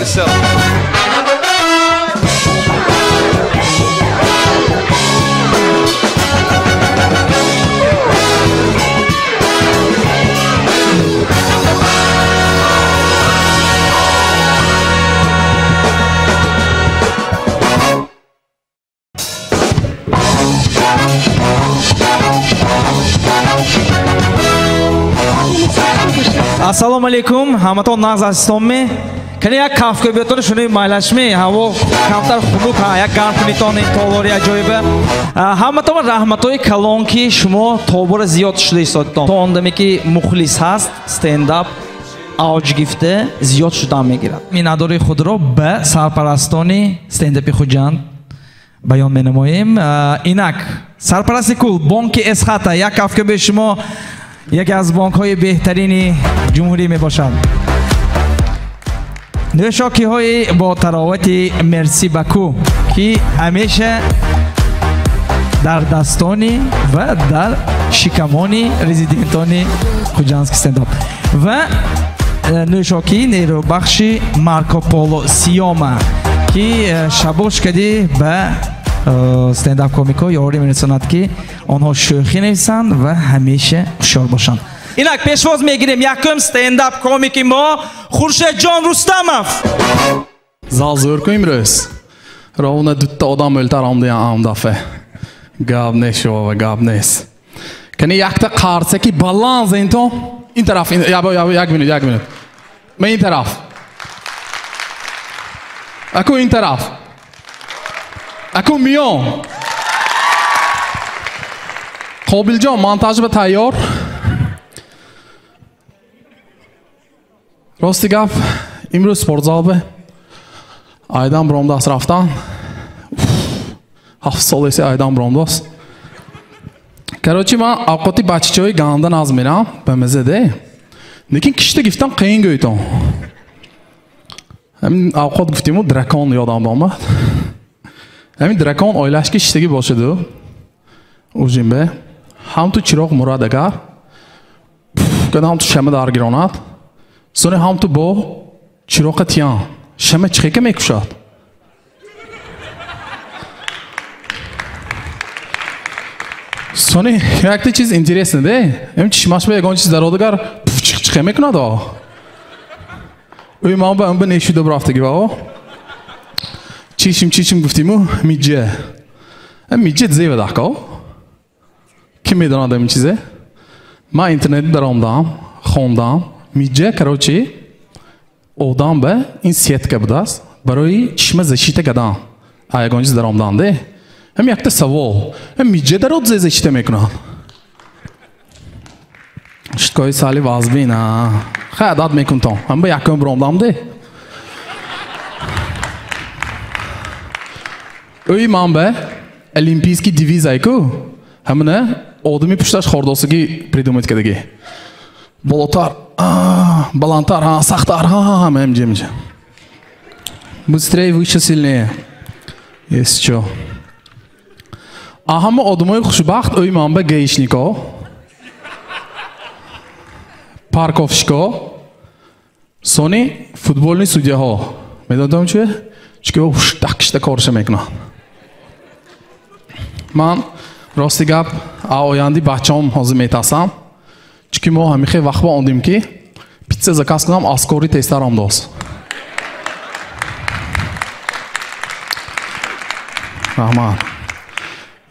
yourself. Assalomu alaykum, hammaton nag'z aziztonmi? Qani yak kafka betoni shuni maylashmi? Havo kamtar xunuk ha, yak garm kuniton intolori ajoyiba. Hammaton rahmatoy kalonki shuma tobora ziyod shudaysiz. Tondami ki muxlis hast, stand up avj gifte ziyod shudan megirad. Minadori khudro ba sarparastoni stand up khujand bayon menamoyim. Inak sarparasti kul banki esxata yak kafka be shuma یکی از بانک‌های بهترین جمهوری میباشد. نوشاکی‌های با تراوت مرسی بکو که همیشه در دستانی و در شکمانی رزیدنتانی خوجانسک استنداپ و نوشاکی نیروبخشی مارکو پولو سیوما که شباش کردی به استنداپ کومیکو یاری میرساند که آنها شوخی نویسند و همیشه هوشیار باشند. اینک پیشواز میگیریم یکم استنداپ کومیکی ما خورشید جان رستمов. زال زور کنیم روز. راونه دوتا آدم ملتر آمده آم دفعه. گاب نشو و گاب نیست. کنی یک تا قارسه کی بالانس این تو این طرف یک منوت. من این طرف. اکو این طرف. اکو میان. قابل جان مانتاژ به تیار. راستی گپ امروز سپورتزال به aydan برامداس رفتن. 7 سال است aydan برامداس. Короче من اوقاتی بچه‌های گاندن از میرم به مزه ده. لیکن کشته گفتم قین گویتم. همین اوقات گفتیم درکان یادم آمد. همین درکان آیلش که کشتگی باشه دو. اوجیم به هم تو چراغ مراد اگر که هم تو شمه درگیرانات سونه هم تو با چراغ تیان شمه چخی که میکشد سونه یک چیز اینترس نده همین چشماش به یکان چیز درادگر چخی میکنه دا اوی ما به هم به نشیده برافته با چیشم گفتیمو میجه میجه زیوه داکاو کی میدونه این چیزه؟ ما اینترنت درآمدم، خوندم، میجه کراچی، اودام به این سیت که بدست، برای چشم زشیت کدام، آیگانجی درآمدم ده، هم یک تا سوال، هم میجه درود زشیت میکنه. شکای سالی وازبینا، خیلی داد میکنم، هم به یکم برآمدم ده. اوی من به المپیسکی دیویز ایکو، همونه آدمی پشتش خورداسگی پریدومید کردگی. بالاتر، балантар, сахтар, همه میشه. Быстрее, выше, сильнее. Есть что. А همه آدمای خوشبخت اوی من به گیشنیکا، پارکوفشکا، سونی فوتبالی سودیه ها. میدونم چیه؟ چون او شتک کارش میکنه. من راستی گپ آیندی بچه‌ام حاضر میتاسم. چون ما همیشه وقت با آندیم که پیتزا زکاس کنم آسکوری تسترام داست. رحمان.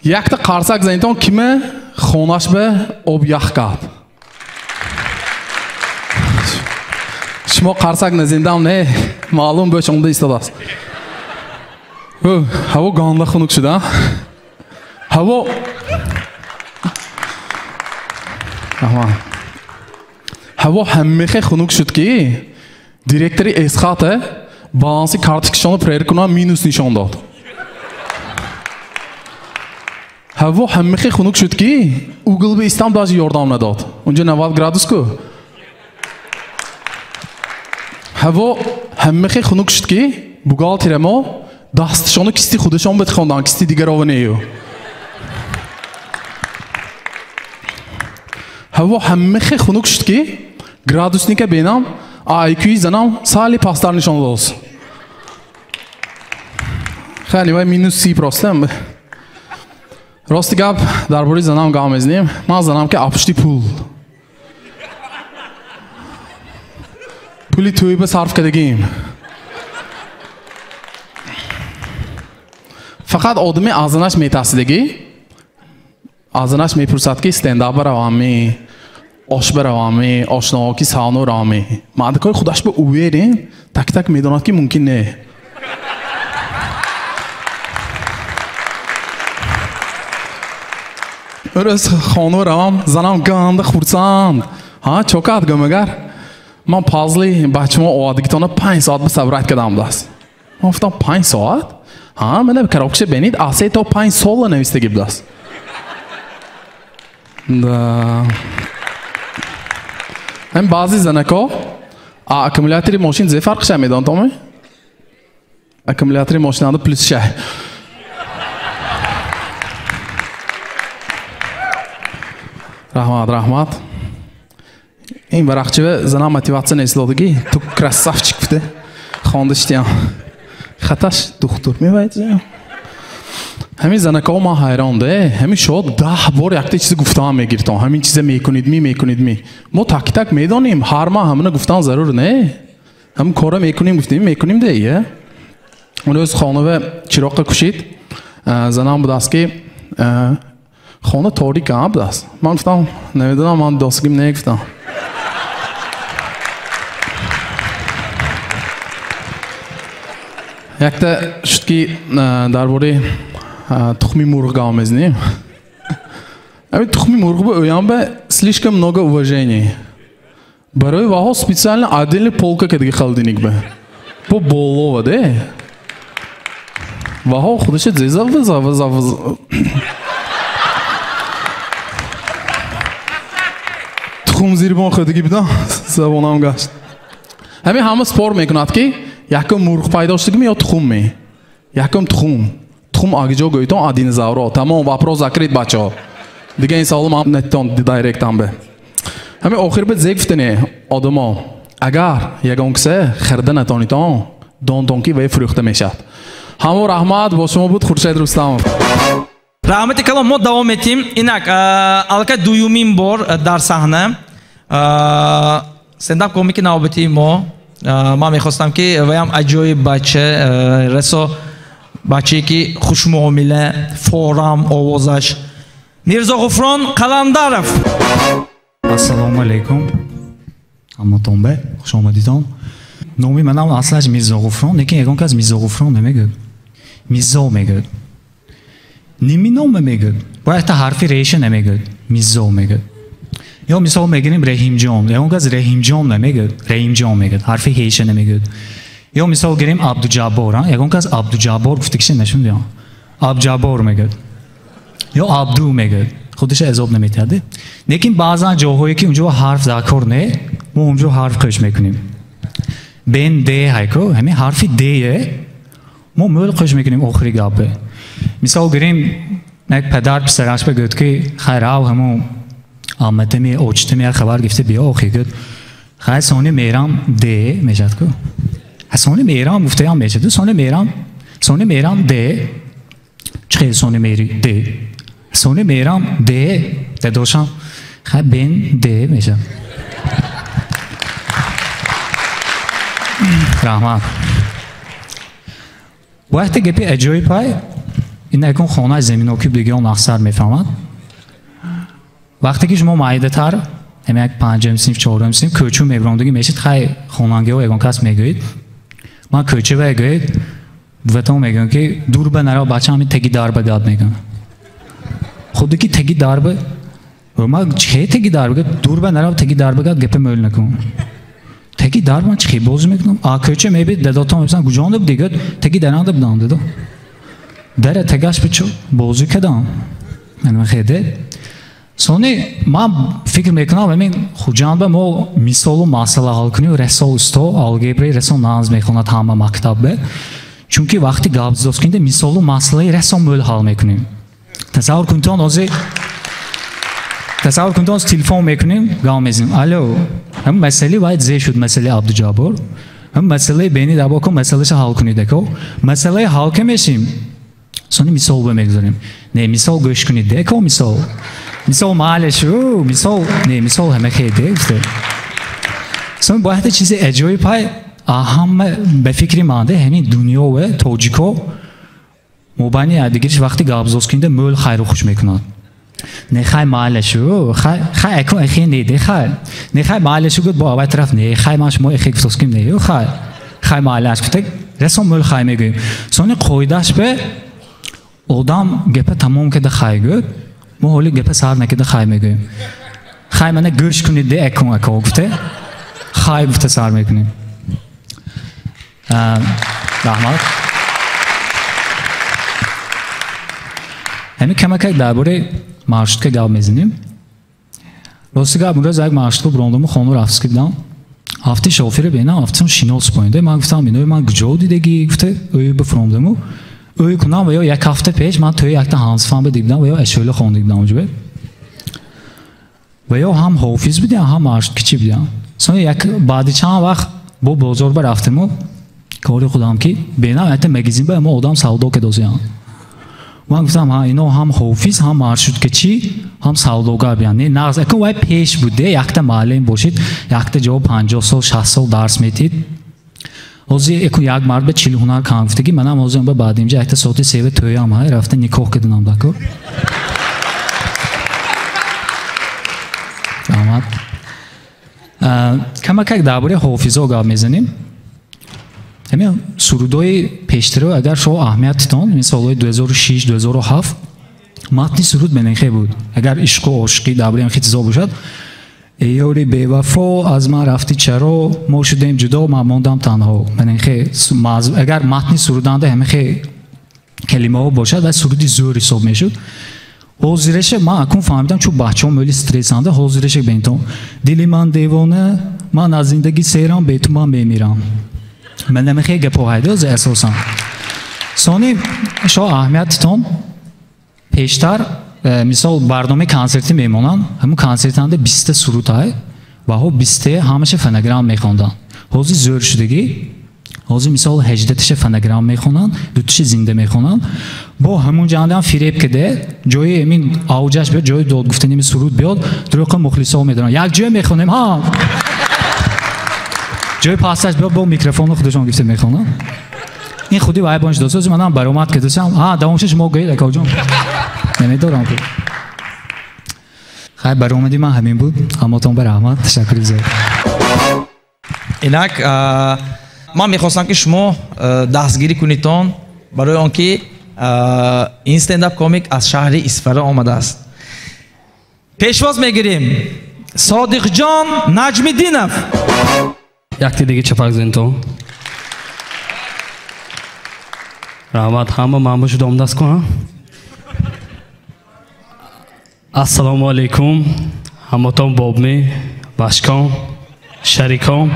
یک تا قارسک زنیتون کیمه خونش به آب یخ کرد. شما قارسک نزندم نه معلوم به شما دیست داست. هوا گانده خنک شده. هوا. رحمان. هوا همه خنک شد که دیرکتری اسخاته بالانسی کارتکشانو پریر کنه مینوس نشان داد. هوا همه خنک شد که اوگل به استام داشت یاردام نداد. اونجا 90 گرادوس کو. هوا همه خنک شد که بوگالتر ما دستشانو کسی خودشان بتخوندن کسی دیگر آو نیو. هوا همه خنک شد که گرادوس نیکه بینم آیکوی زنم سالی پاستار نشان داد. خیلی وای -30 پروستم راستی گپ درباره زنم گام میزنیم من زنم که آپشتی پولی توی به صرف کردگیم فقط آدمی آزنش میترسیدگی آزنش میپرسد که استنداب برامی آش برامی آشنا کی سانو رامی مادکای خودش به اویرین تک تک میدوند که ممکن نه ارس خانو رام زنم گاند خورساند ها چوکات گمگر من پازلی بچه‌ها اوادگیتونه 5 ساعت به صبر کردم دست من گفتم 5 ساعت ها من کراکش بینید آسه تا 5 سال نویسته دست هم بعضی زنکا اکومولاتوری ماشین زی فرق شه میدان تومه اکومولاتوری ماشین آده پلیس شه رحمت این ورقچه زنم موتیواسیون ایستادگی تو красавчик بوده خواندشتیم خطاش دکتر می‌باید همین زنکا ما حیرانده همین شد 10 بار یک چیز گفتم میگیرتم همین چیز میکنید ما تک تک میدانیم هر ماه همونه گفتن ضرور نه هم کارا میکنیم دیگه اون روز خانه چراغ کشید زنم بود است که خانه تاریک هم بود است من گفتم نمیدونم من دستگیم نگفتم یک تا شد که درباره تخمی مرغ گام میزنیم همین تخمی مرغ به اویان به слишком много уважения برای واها специально отдельный полка که خالدینیک به по болова ده واها خودش زیزا تخم زیر بان خودگی بدم زبانم گشت همین همه سپور میکند که یکم مرغ پیدا شدگی یا تخم می یکم تخم آگه جا گویتون آدینزاورا تمام واپروز закрыть بچه دیگه این سالم هم نتون دایرکت هم به همین آخر به زیفتنه آدم ها اگر یکم کسه خرده نتانیتان دانتونکی وی فروخته میشد همه رحمت با شما بود خورشید رستم رحمتی کلام ما دوام ettim اینک الکه دویومین بار در صحنه استنداپ کومیک نوبتی ما من میخواستم که ویم عجایب بچه رسو بچه‌ای که خوش معامله فورم آوازش میرزا غفران قلندرов السلام علیکم همتون به خوش آمدیدان نامی منم اصلاش میرزا غفران لیکن یکان کس میرزا غفران نمیگه میرزا میگه نمی‌نام میگه باید تا حرفی ریش نمیگه میرزا میگه یا مثال میگیم رحیم جان یکان کس رحیم جان نمیگه رحیم جان میگه حرفی هیچ نمیگه یا مثال گیریم عبدالجبار یکان کس عبدالجبار گفته کسی نشون دیم عبدالجبار میگه یا عبدو میگه خودش عذاب نمیترده لیکن بعضا جاهایی که اونجا حرف ذکر نه ما اونجا حرف کش میکنیم بین ده هایکو همین حرفی دیه ما مول کش میکنیم آخری گابه مثال گیریم یک پدر پسرش بگید که خیر او همون آمدمی اوچتمی خبر گفته بیا آخی گفت خیر سانی میرم ده میشد که سانی میرم گفته هم میشد سانی میرم ده چه سانی میری ده سانی میرم ده دوشم خیر بین ده میشد رحمت وقتی گپی اجایی پای این اکن خانه زمین آکیب دیگه اون اکثر میفهمد وقتی که شما معیده تر همه یک 5 سنف 4 سنف کوچو میبراندگی میشید خیلی خانانگی ها اگان کس میگوید من کوچه بگوید بوتون میگن که دور به نرا بچه همین تگی دربه داد میگن خودی که تگی دربه ما چه تگی دربه دور به نرا تگی دربه داد گپه میل نکن تگی دربه من چه بوز میکنم کوچه میبید داداتون میبسن گجانده دیگه تگی درنده بدانده دو داره تگاش بچو بوزی کدام من خیده سونی من فکر میکنم همین خوجان به ما مثال و مسئله حل کنیم رسال استو آلگبری رسال ناز میخونه تمام مکتب به چونکه وقتی گابز دوست کنید مثال و مسئله رسال مول حل میکنیم تصور کنتون از تلفن میکنیم گام میزنیم الو هم مسئله باید زی شد مسئله عبدالجبار مسئله بینی دعوا کن مسئلهش حل کنید کو مسئله حل که میشیم سونی مثال بمیگذاریم نه مثال گوش کنید کو مثال معلشو مثال نه مثال همه خیلی دیگه سون باید چیز اجوی پای اهم به فکری مانده همین دنیا و توجیکو مبانی ادیگرش وقتی گابزوس کنده مول خیر و خوش میکنند نخای معلشو خای اکو اخی نیده خای معلشو گفت با اول طرف نه خای ماش ما اخی گفتوس کیم نه خای معلش گفت رسم مول خای میگیم سونی قویداش به odam gapı tamam kede xay gör. Bu holi gapı sar nekede xay megim. Xay mene görüş günü de ekon gufte. Xay gufte sar mekuni. Rahmat. Hemi kemakak darbore marşutka gab mezinim. Rosti gab mura zag marşutku brondomu xonu rafski bidan. Hafti şoförü beni haftin şinos boyunde. Man guftam bino man gjo didegi gufte öyle befromdemu. Öyle kunam veya یک hafta پیش من توی یک تا هانسفان به دیدم veya اشوله خوندم اونجا veya هم حافظ بودیم هم مارشد کچی بودیم. sonra یک بعد چند وقت با بزرگ بر رفتم و کاری خودم کی بینم حتی مگزین به ما آدم سودا که دوزیان. من گفتم ها اینا هم حافظ هم مارشد کچی هم سوداگر بیان. نه ناز اکو وای پیش بوده یک تا معلم باشید یک تا جو 50 سال 60 سال درس میدید. اوزی اکو یک مرد به 40 هنر کام گفته که منم اوزم به بعد اینجا یک تا صوتی سیو تویم های رفته نکاح کردنم دکو. آمد. کما که درباره حافظه گپ میزنیم. همین سرودای پیشترو اگر شما اهمیت دادن مثل سالهای 2006 2007 متن سرود بنخه بود. اگر عشق و عاشقی درباره این چیزا باشد ای یاری بی‌وفا از من رفتی چرا ما شدیم جدا من ماندم تنها من خیلی اگر متن سرودنده همه خیلی کلمه ها باشد و سرودی زور حساب میشد حاضرش من اکنون فهمیدم چون بچه‌ام خیلی استرسانده حاضرش بینتون دلی من دیوانه من از زندگی سیرم به تو من میمیرم من نمیخوام گپوهایده از اساسا سونی شو اهمیت تون پیشتر مثال برنامه کنسرتی میمونن همون کنسرتنده 20 سرود های و ها 20 همش فنگرام میخوندن حوزی زور شدگی حوزی مثال 18 فنگرام میخونن 2 زنده میخونن با همون جاندن فریب کده جای امین آوجش بیاد جای داد گفتنیم سرود بیاد دروغ مخلصا میدونن یک جای میخونیم ها جای پاسش بیاد با میکروفون خودشون گفته میخونن این خودی وای بانش دوست منم برآمد که داشتم ها دوامش ما گید اکاجون نمیدارم که خیلی برآمدی من همین بود اما تون بر رحمت تشکر زیاد اینک من میخواستم که شما دستگیری کنیدتان برای آنکه این استنداپ کامیک از شهر اصفهان آمده است پیشواز میگیریم صادق جان نجمیدینov یکی دیگه چپک زنتون رحمت همه مامو شده آمده است کن السلام علیکم همتون بابمی باشکام شریکام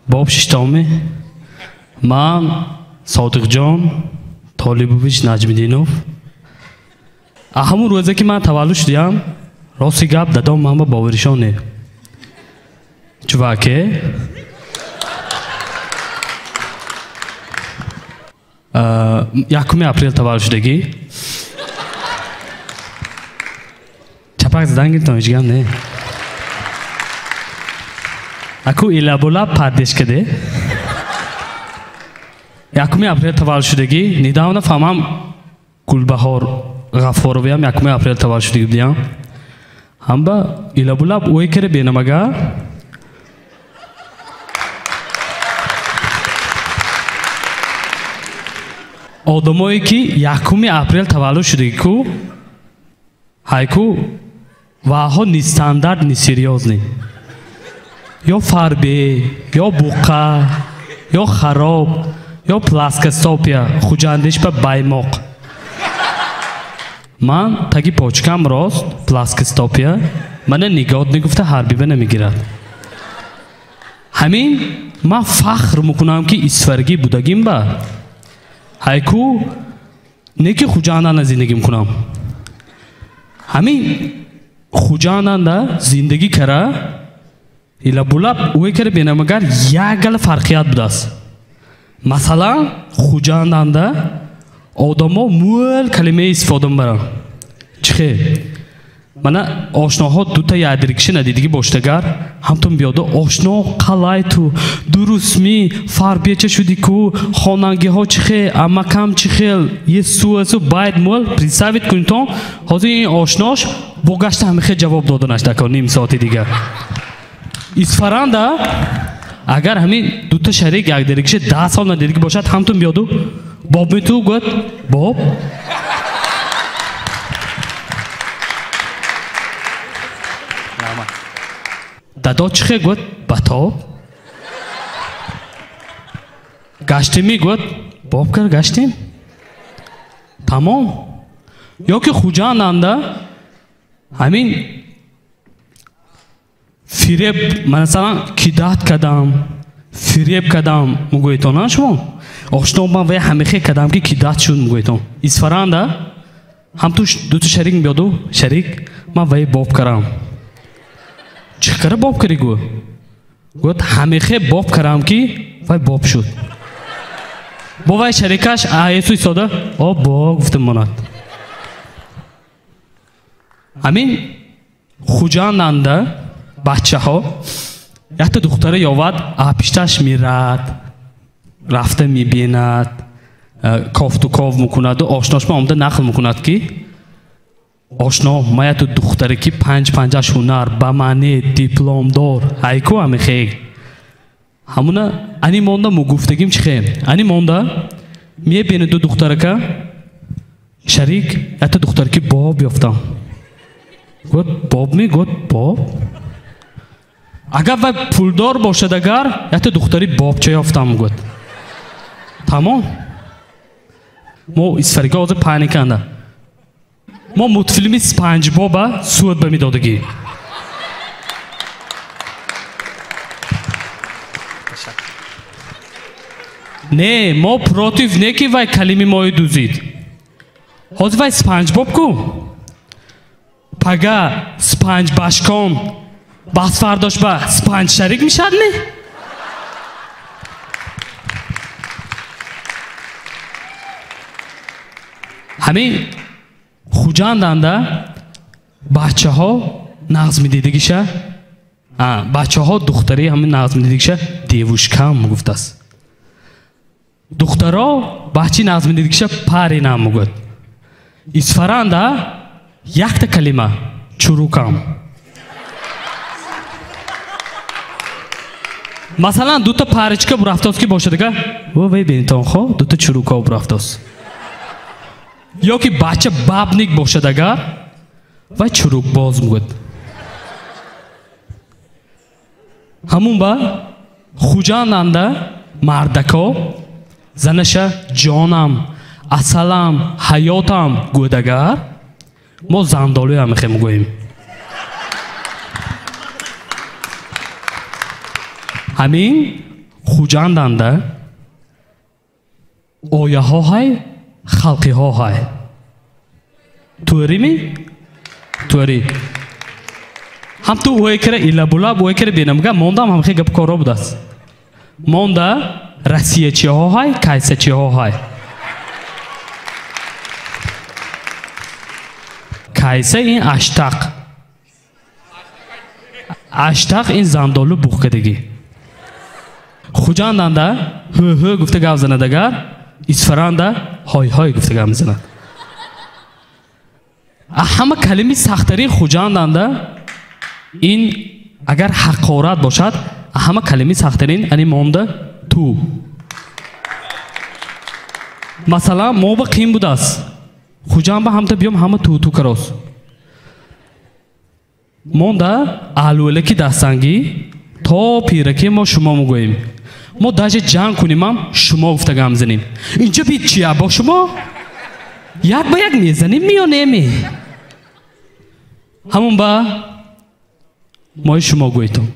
باب ششتامی من صادق جان طالبویچ نجمیدینov همون روزه که من تولد شدم راستی گپ دادم من باورشانه چواکه یکم اپریل تولد شدگی چپک زدن تا هیچ گم نه اکو ایلابولا پردش کده یکم اپریل تولد شدگی نیداونه فهمم گلبهار غفاروی هم یکم اپریل تولد شدگی بودیم هم با ایلابولا اوی کره بینمگا آدمایی که یکم اپریل تولد شدگی کو هایکو واها نیستاندارد نی سریوز نی یا فربه یا بوقا یا خراب یا پلاسکستوپیا خوجاندش به بایماق من تاگی پاچکم راست پلاسکستوپیا من نگاه نگفته حربی به نمیگیرد همین من فخر میکنم که اسفرگی بودگیم با هایکو نکی خوجاندن زندگی میکنم همین خوجاندن زندگی کرده ила булаб ӯе кара бенамагар як гала фарқият будааст. Масалан хуҷанданда одамо мӯл калимаи истифода мебаранд. Чӣ хел? Мана ошноҳо дута яъдирикиши надидиги боштагар ҳамтун биёду ошно қалай ту дурустми фарбияча шуди ку хонангиҳо чӣ хел амакам чӣ хел е суасу байд мӯл представит кунитон ҳозир ин ошнош бо гашта ҳамихел ҷавоб доданаш дако ним соати дигар. Исфаранда агар ҳамин дута шарик яъдирикиши 10 сол надидиги бошад ҳамтун биёду боб мету гӯд боб дадо чӣ хел гӯд батоб гаштими гӯд боб кар гаштем тамом. ё ки хуҷанданда ҳамин фиреб масалан кидат кадам фиреб кадам мугӯетонан шумо ошно ман вай ҳамихе кадам ки кидат шуд мугӯетон. Исфаранда ҳамту дута шарик биёду шарик ман вай боб карам. Чӣ кара боб карӣ гӯ? Гӯд ҳамихе боб карам ки вай боб шуд. Бо вай шарикаш аесу истода о бо гуфта монад. Ҳамин хуҷанданда бачаҳо якта духтара ёвад пишташ мирад рафта мебинад кофту ков мекунаду ошнош омада нақл мекунад ки ошно ман яту духтаре ки 5-5 ҳунар ба маъне дипломдор айку амихел ҳамуна ани монда мо гуфтагим чӣ хел ани монда мебини ду духтарака шарик яту духтар ки боб ёфтам гӯд боб мегӯд боб агар вай пулдор бошад агар яту духтари бобча ёфтам гӯд тамом. мо исфарига ҳозир паниканда мо мутфилми спанҷбоба суд ба медодагӣ. Не мо против не ки вай калими мои дузид ҳозир вай спанҷбоб ку пага спанҷбашкон баъд фардош ба спанҷ шарик мешад не ҳамин хуҷанданда бачаҳо нағз медидагиша бачаҳо духтари ҳамин нағз медидагиша девушкам мегуфтааст. духтаро бачи нағз медидагиша паринам мегӯд. Исфаранда якта калима чурукам. Масалан дута паричка бурафтост ки бошадага вай бинтон хо дута чурука бурафтост. ё ки бача бабник бошад агар вай чурукбоз мегӯд. ҳамун ба хуҷанданда мардако занаша ҷонам асалам ҳаётам гӯд агар мо зандолӣ ҳамихе мегӯем. ҳамин хуҷанданда ояҳо ҳай халқиҳо ҳай туърими тури ҳамту ӯе кара илабулаб ӯе кара бенамга мондам ҳамихе гап коро будааст. монда расиячиҳо ҳай кайсачиҳо ҳай кайса ин аштақ ин зандолу буғкадагӣ. хуҷанданда ҳӯ гуфта гап занадагар исфаранда ҳой гуфта гап мезанад. ҳама калими сахтари хуҷанданда ин агар ҳақорат бошад ҳама калими сахтарин ани монда ту. масалан мо ба қим будааст хуҷанба ҳамта биём ҳама ту карос монда алӯлаки дастангӣ то пираки мо шумо мегӯем мо даже ҷанг кунимам шумо гуфта гап мезанем. инҷа бит чия бо шумо як ба як мезанем ё неми ҳамун ба мои шумо гӯйтон.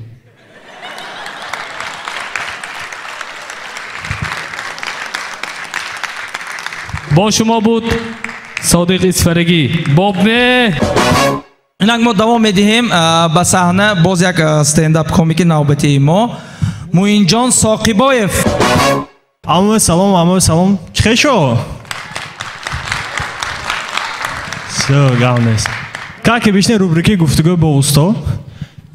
бо шумо буд Содиқ Исфаригӣ. Боб ме اینک ما دوام میدهیم به صحنه باز یک استنداپ کمیک نوبتی ما موین جان ساقیبایف. عمو سلام چه شو؟ گاونس که بیشتر روبریکی گفتگو با اوستا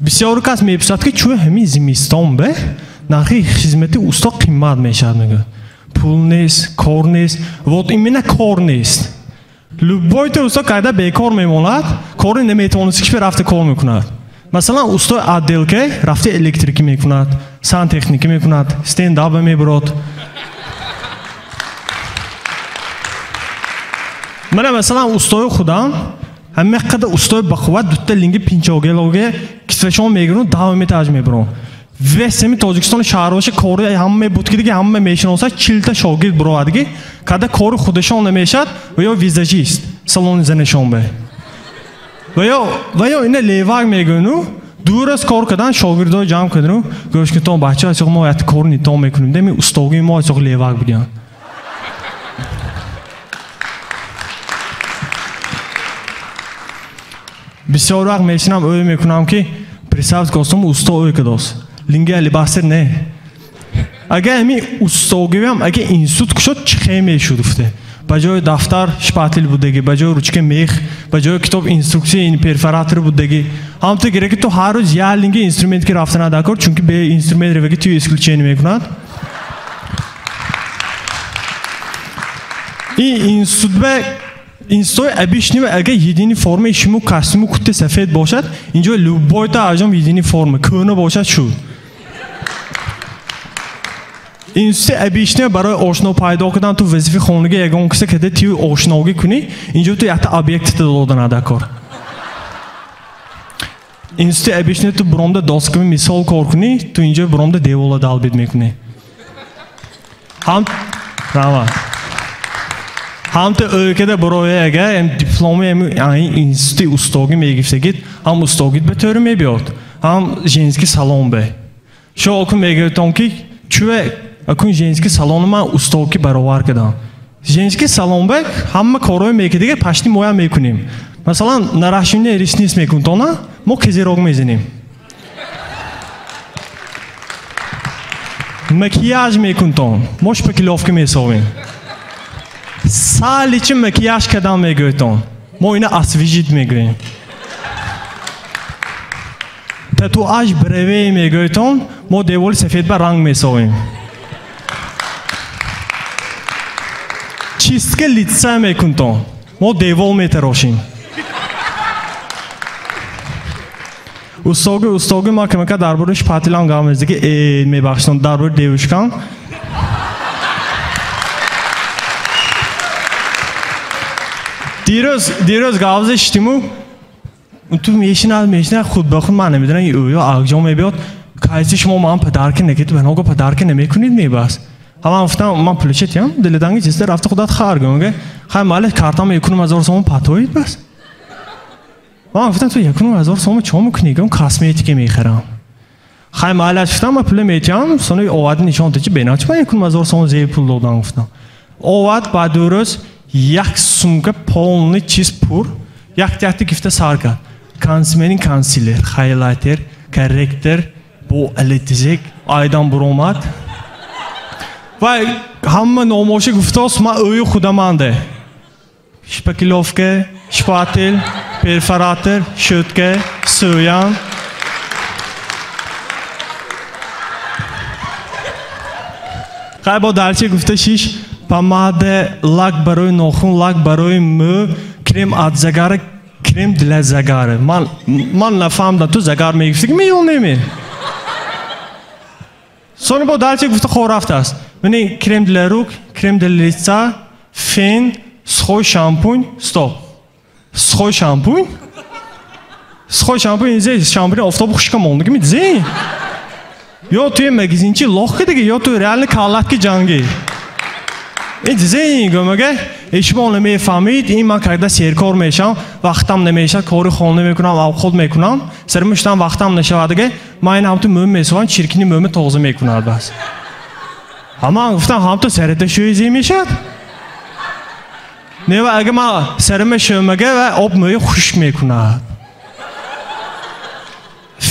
بسیار کس میپرسد که چون همین زمستان به نرخ خدمت اوستا قیمت میشد میگه پول نیست کار نیست وقت ایمنه کار نیست لبایت اوستا کایده بیکار میموند کاری نمیتونست که رفته کار میکند مثلا اوستا عدل که رفته الکتریکی میکند سان تکنیکی میکند استنداپ میبرد من مثلا اوستای خودم همه قدر اوستای بخواد دوتا لینگی پینچاگلوگه کسفشون میگیرن دوام میتاج میبرن وسمی تاجیکستان شهرواش کاری همه بود که دیگه همه میشناسن 40 تا شاگرد برو دیگه کدا کار خودشون نمیشد و یا ویزاژیست سالن زنشون به و یا اینا لیواگ میگنو دور از کار کردن شاگردای جمع کردن گوش که تو بچه‌ها چه ما ات کار نیتام میکنیم دمی استاگی ما چه لیواگ بیان بسیار وقت میشنم اوی میکنم که پریسافت کاستم اوستا اوی کداست لینگه لباسر نه اگه همی اوستاگی هم اگه اینسوت کشد چه میشود افته بجای دفتر شپاتل بودگی بجای روچکه میخ بجای کتاب اینستروکسی این پرفراتر بودگی هم تو گره که تو هر روز یا لینگه اینسترومنت که رفتن ادا کر چونکه به اینسترومنت روگی توی اسکول چین میکند این سود به اینستای ابیشنی و اگه یدینی فرم شما کاستمو کت سفید باشد اینجا لوبایت اجام یدینی فرم کنه باشد شد اینسته ابیشنی برای آشنا پیدا کردن تو وظیفه خانگی یگان کسی که توی آشنایی کنی اینجا تو یه ابیکت دادن ادا کار اینسته ابیشنی تو برامده داستکمی مثال کار کنی تو اینجا برامده دیوالا دالبید میکنی هم راما هم تو ülkede buraya hem diploma hem institut ustagi میگیفته هم ustagi به طور میبیاد هم ژنسکی سالن به شو اکن میگفتم که چوه اکن ژنسکی سالن ما ustagi برابر کردم ژنسکی سالن به همه کارهای میکنه دیگه پشتی مویا میکنیم مثلا نراشینه ریسنیس میکنیم تو نه ما کزیروگ میزنیم مکیاژ میکنیم تو ماش پکیلوفکی میسویم سالی چه مکیاژ کدام میگویتون ما اینا اسویجید میگوییم تتواژ بروی میگویتون ما دیوال سفید بر رنگ میسویم چیستکه لیتسا میکنتون ما دیوال میتراشیم استاگی ما که مکه دربارش پاتیلان گامزدی که میبخشتون دربار دیوشکان دیروز گاوزش تیمو تو میشینه خود به خود من نمیدونم یا آگجام میبیاد کایسی شما ما هم پدرک نکید به نوگو پدرک نمیکنید میباس همه گفتم من پلیشتیم دلدنگی چیزی رفته خودت خار گنگه خیلی مال کارتام 1000 سوم پاتوید بس من گفتم تو 1000 سوم چه میکنی گم کاسمتیک میخرم خیلی مالش گفتم من پول میتیم سونی اواد نشون دادی بیناچ من 1000 سوم زی پول دادم گفتم اواد بعد درست یک سومکه полный چیز پور یک تحت گفته سارکا کانسمنین کانسیلر هایلایتر کرکتر بو الیتیزک آیدان برومات و همه ناموشی گفته است ما اوی خودم انده شپکیلوفکه شپاتل پرفراتر شوتکه سویان خیلی با درچه گفته شیش پاماده لاک برای ناخون لاک برای مو کرم اد زگار کرم دل زگار من نفهمیدم تو زگار میگفتی که میول نمی سونی با درچه گفته خور رفته است منی کرم دل روک کرم دل لیسا فین سخوی شامپون استاپ سخوی شامپون اینجا شامپون آفتاب خوشی کمونده که میدزی یا توی مگزینچی لاخ دیگه یا توی ریال کالات کی جنگی این دیزه گمگه اشتباه نمیفهمید این من کاردا سرکار میشم وقتم نمیشه کار خونه میکنم و خود میکنم سرمشتم وقتم نشه دیگه من این هم تو مهم میسوان چرکینی مهم تازه میکنم بس اما گفتم هم تو سرت شویزی میشد نه و اگه ما سرم شومگه و آب می خوش میکنه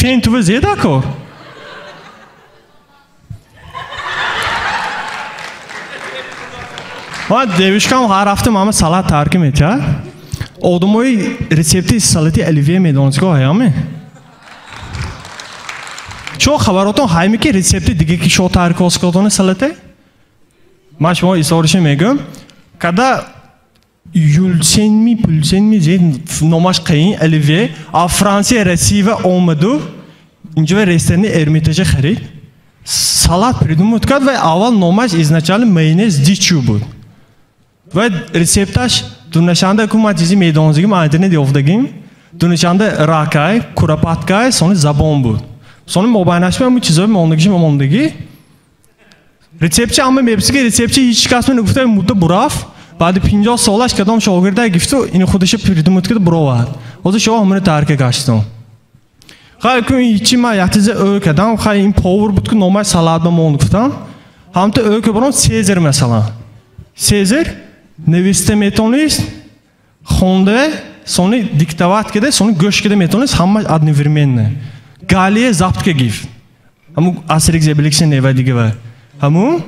پین تو زیاده کن ما دیوشکم هر هفته ماما سالات ترک میشه آدمای رسپتی سالتی الیویه میدونست که هیامه چون خبراتون هایمی که رسپتی دیگه کی شو ترک اسکاتونه سالته ما شما ایستورش میگم کدا پولسنمی زید نماش قین الیویه فرانسه رسیو آمدو اینجا رستوران ارمیتاج خرید سالات придумать کرد و اول نماش изначально майонез دیچو بود و رسپتاش دونشانده که ما چیزی میدونزیم ما اینترنت یافتگیم دونشانده راکای کورپاتکای سونی زبان بود سونی موبایلش میام چیزای موندگی رسپچه اما میبسه که رسپچه هیچ کس من نگفته مدت براف بعد 50 سالش کدام شاگرده گفته اینو خودش پردموت کرد برو از شما همون ترک گشتم خیلی که هیچی ما یحتیز او کدام خیلی این پاور بود که نامه سالات به مون گفتم هم تو او که برام سیزر مثلا سیزر نوشته میتونیست خونده سونی دیکتات کرده سونی گوش کرده میتونیست همه ادنیورمنه گالیه ضبط که گفت همون اثری که زبلیکشن نیو دیگه و همون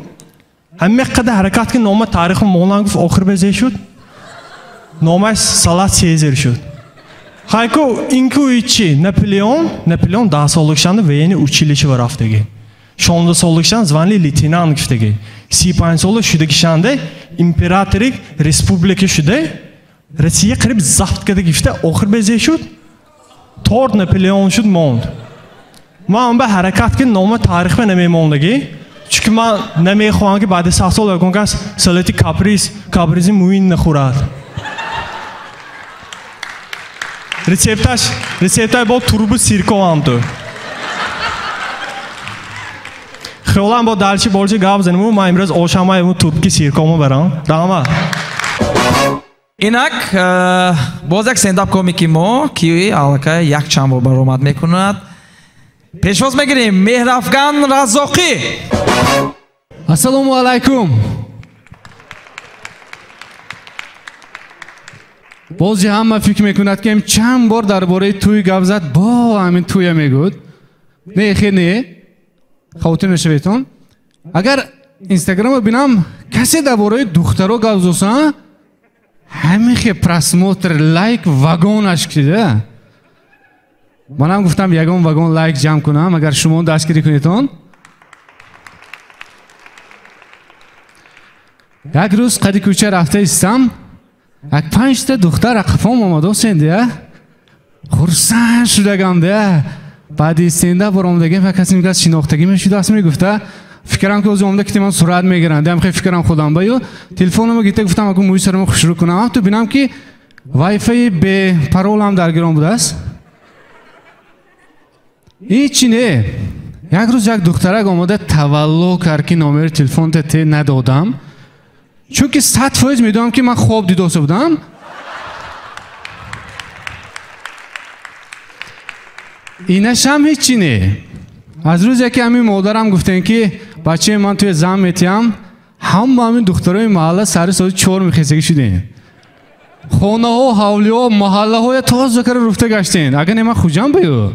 همه قدر حرکت که نامه تاریخ مولان گفت آخر بزه شد نامه سالات سیزر شد خیلی که اینکو ایچی نپلیون 10 سالکشانده وینی училище و رفتگی 16 سالکشان زوانلی لیتینان گفتگی 35 سال شدگشانده امپراتوریک رسپوبلیک شده روسیه قریب ضبط کرده گفته آخر بزه شد تورد نپلیون شد موند ما هم به حرکت که نام تاریخ نمیموندگی چون من نمیخوام که بعد 7 سال بگم که سالتی کابریزی موین نخورد رسپتای با توربو سیرکو هم تو خیلی با دلچی بولچی گاب زنیم و ما امروز آشامای اون توربکی سیرکومو برام داما اینک باز یک سنداپ کومیکی ما کی алака یک چند بار برآمد میکند پیشواز میگیریم مهرافگان رزاقی السلام علیکم بازی همه فکر میکند که چند بار درباره توی گپ زد با همین توی میگود نه خیر نه خاطر نشویتون اگر اینستاگرام رو ببینم کسی درباره دخترها گپ زدن همین که پرسموتر لایک واگونش کرده منم گفتم یگان واگون لایک جمع کنم اگر شما دستگیری کنیتون یک روز قدی کوچه رفته استم یک 5 تا دختر اقفام آمده سنده خورسن شدگم ده بعد سنده برام دگیم کسی میگه شناختگی میشود است میگفته فکرم که از اومده که من سرعت میگیرم دم خیلی فکرم خودم بیو تلفنمو گیته گفتم اگه موی سرمو شروع کنم تو ببینم که وای فای به پارولم درگیرم بوده است هیچی نه یک روز یک دخترک آمده تولو کرد که نامبر تلفن ت ندادم چون که 100% میدونم که من خواب دیده بودم اینش هم هیچی نه از روز که همین مادرم گفتن که بچه من توی زن میتیم هم با همین دخترای محله سر ساعت 4 میخیزگی شدین خانه ها حولی ها محله های تا ذکر رفته گشتین اگر نه من خوجم بیو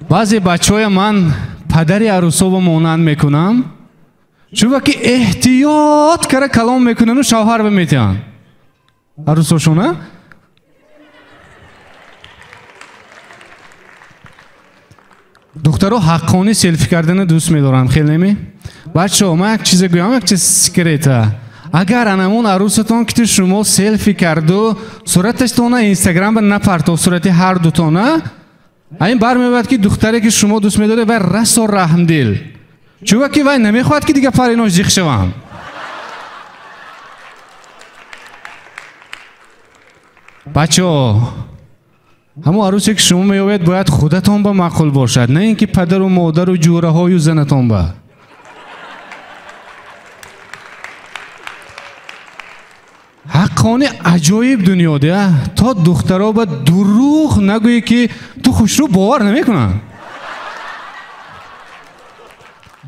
بعضی بچه های من پدری عروسا با مانند میکنم چون که احتیاط کرده کلام میکنن و شوهر بمیتین عروساشونه دخترها حقانی سلفی کردن دوست میدارن خیلی نمی بچه ها من یک چیز گویم یک چیز سکریته اگر انمون عروستان که شما سلفی کردو صورتش تونه اینستاگرام به نپرتو صورتی هر دوتانه این برمیاد که دختری که شما دوست میداره و رس و رحم دل چون که وای نمیخواد که دیگه پریناش زیخ شوم بچه ها همون عروسی که شما میاوید باید خودتان با معقول باشد نه اینکه پدر و مادر و جوره های و زنتان با حقانه عجایب دنیا ده تا دخترها با دروغ نگویی که تو خوشرو باور نمیکنن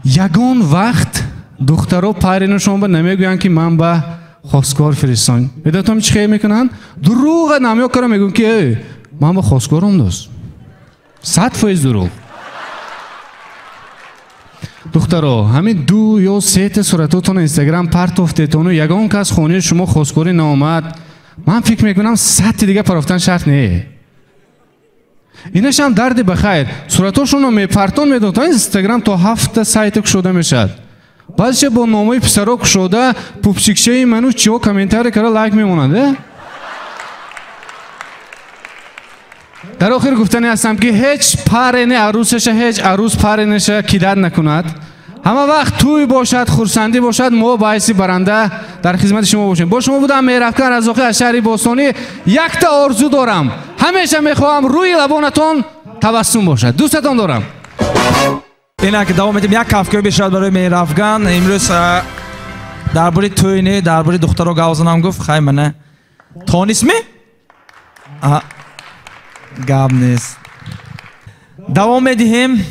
یگان وقت دخترها پرینشون با نمیگوین که من با خواستگار فرستان بداتم چی خیلی میکنن دروغ نمیاد کارم میگن که من با خواستگارم دوست 100% دروغ دخترها همین 2 یا 3 تا صورتاتون اینستاگرام پرت افتیتون و یگان کس خونه شما خواستگاری نامد من فکر میکنم 100 دیگه پرفتن شرط نه اینش هم درد بخیر صورتاشون رو میپرتون میدون تا اینستاگرام تا 7 سایت شده میشد بعضی با نامه پسرا شده پوپچیکشه منو چیو کامنتار کرده لایک میمونند در آخر گفتنی هستم که هیچ پرینه عروسش هیچ عروس پرینش کیدت نکند همه وقت توی باشد خورسندی باشد ما باعثی برنده در خدمت شما باشیم با شما بودم میرفکن رزاقی از شهر باستانی یک تا آرزو دارم همیشه میخواهم روی لبانتون تبسم باشد دوستتون دارم اینا که دوام میدیم یک کافکوی بشد برای میرفکن امروز درباره توینه درباره دخترها گاوزنم گفت خیلی منه تونیس می؟ گاب نیست دوام میدیم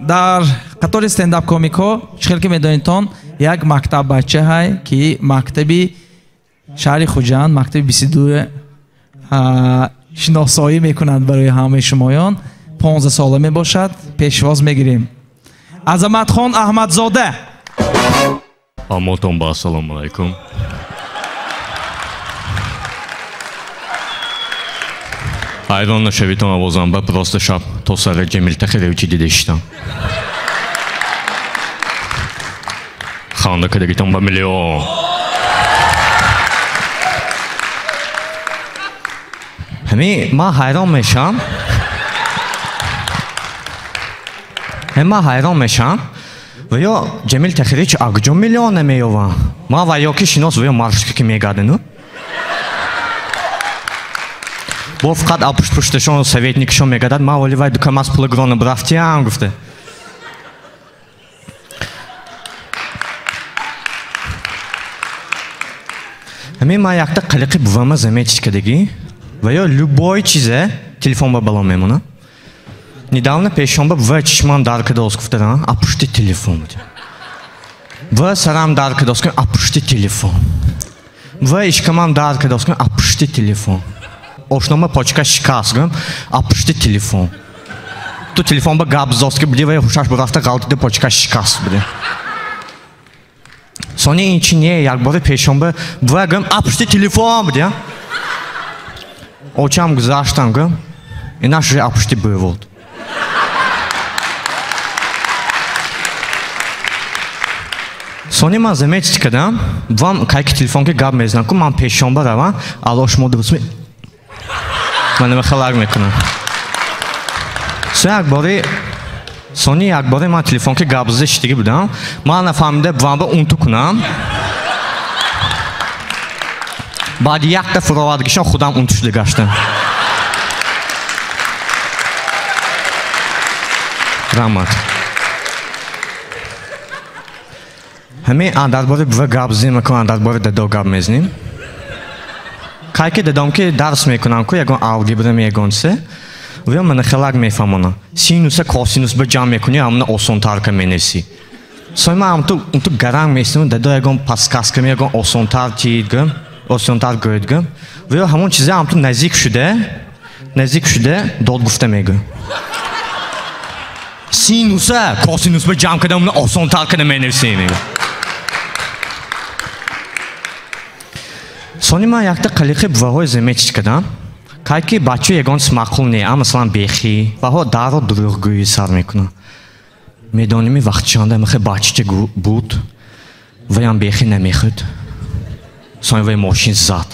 در قطار استنداپ کومیکو خیلی که میدونیتون یک مکتب بچه های که مکتبی شهر خوجند مکتب 22 شناسایی میکنند برای همه شمایان 15 ساله می باشد پیشواز میگیریم عظمت خان احمدزاده همتون با سلام علیکم Ayran nöşevitan avozamba prosta şap tosarı Cemil Təxirevçi didiştan. Xanda kreditən ba milyon. Həmi ma hayran meşam. Həma hayran meşam. Və yo Cemil Təxirevçi aqjon milyon əməyovan. Ma va yo ki şinos və yo marşki ki megadını. Бо фقат апуштушон советник шо мегадад ма оливай дукамас плагрона брафтиам гуфте ҳами ма якта қалиқи бувама заметить кардагӣ ва ё любой чизе телефон ба бало мемона недавно пешонба ва чишмам дар кардост гуфтарам апушти телефон ва сарам дар кардост апушти телефон ва ишкамам дар кардост апушти телефон Ошнома почка шикаст гам апушти телефон ту телефон ба габзоски буди ва хушаш бурафта галтида почка шикаст буди сони ин чи не як бори пешонба ва гам апушти телефон буди очам гузаштам гам инаш же апушти бывод сони ман заметить кардам вам кайки телефонки гап мезанам ку ман пешонба равам алош модусми من خلاق میکنم سونی یک باری من تلفن که گابزش دیگه بودم من نفهمیده وام با اون تو کنم بعد یک دفعه روادگیشان خودم اون توش دگشتم رحمت همه اندر باری بوا گابزی میکنم اندر باری دو گاب میزنیم کاکی دادم که درس میکنم که یکان آلگبرا میگونسه و من خلاق میفهمم سینوس کوسینوس به جمع میکنی همون آسان‌تر که مینویسی سوی من اون تو گرم میستم داده یکان پاسکاس که میگم آسان‌تر چیدگم آسان‌تر گردگم و همون چیزی هم تو نزدیک شده داد گفته میگم سینوس کوسینوس به جمع کردم همون آسان‌تر که مینویسی میگم сони ман якта қалиқи буваҳои заметить кардам кайки бачаи ягонис маъқул не а масалан бехӣ ваҳо даро дурӯғгӯӣ сар мекунад медоними вақтишанда махе бачача буд ваям бехӣ намехӯд сони вай мошин зад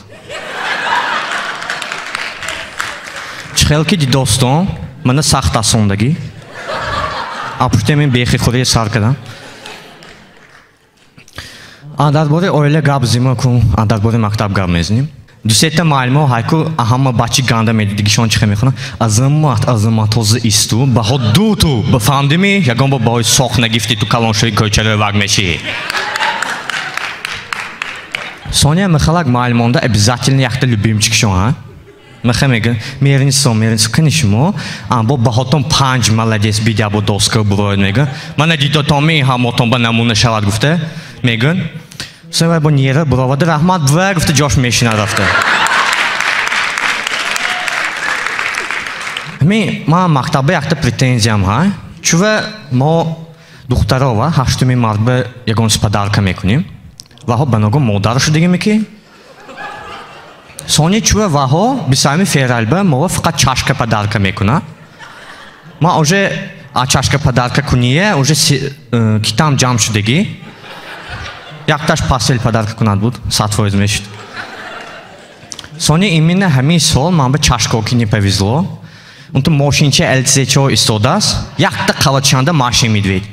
чихелки ди достон мана сахт асондагӣ апуштемин бехӣхӯрӣ сар кардам درباره اویله گاب زیما کن درباره مکتب گاب میزنیم دوسته معلومه هایکو همه بچه گنده میدیگشون چه میخونن عظمت از ایستو به خود دو تو بفهمدی می یکم با باید ساخت نگفتی تو کلانشوی کوچه وگ میشی سونیا میخواد معلومانده обязательно یخته любимчикشون ها میگه میرین کنیشمو با باهاتون 5 молодец بیدیا با دوسکا برای میگه من دیدم تامی هماتون با نمونه شود گفته میگن Sonra bu niyere bravadı rahmat ve gufte Josh meşine rafte. Ma maktabı yakta pretenziyam ha. Çünkü ma духтарова ҳаштуми мард ба ягончи падарка мекунем. Ваҳо ба ногон модарашо дига меки. Сони чуа ваҳо бисами фералба мо фақат чашка падарка мекуна. Ма уже чашка падарка куние уже китам ҷамъ шудагӣ. Якташ пастел падарка кунад буд 100% мешуд. Сони именно ҳамин сол ман ба чашкоки не повезло. Он то мошинча LCC истодааст. Якта қаватшанда машин медвед.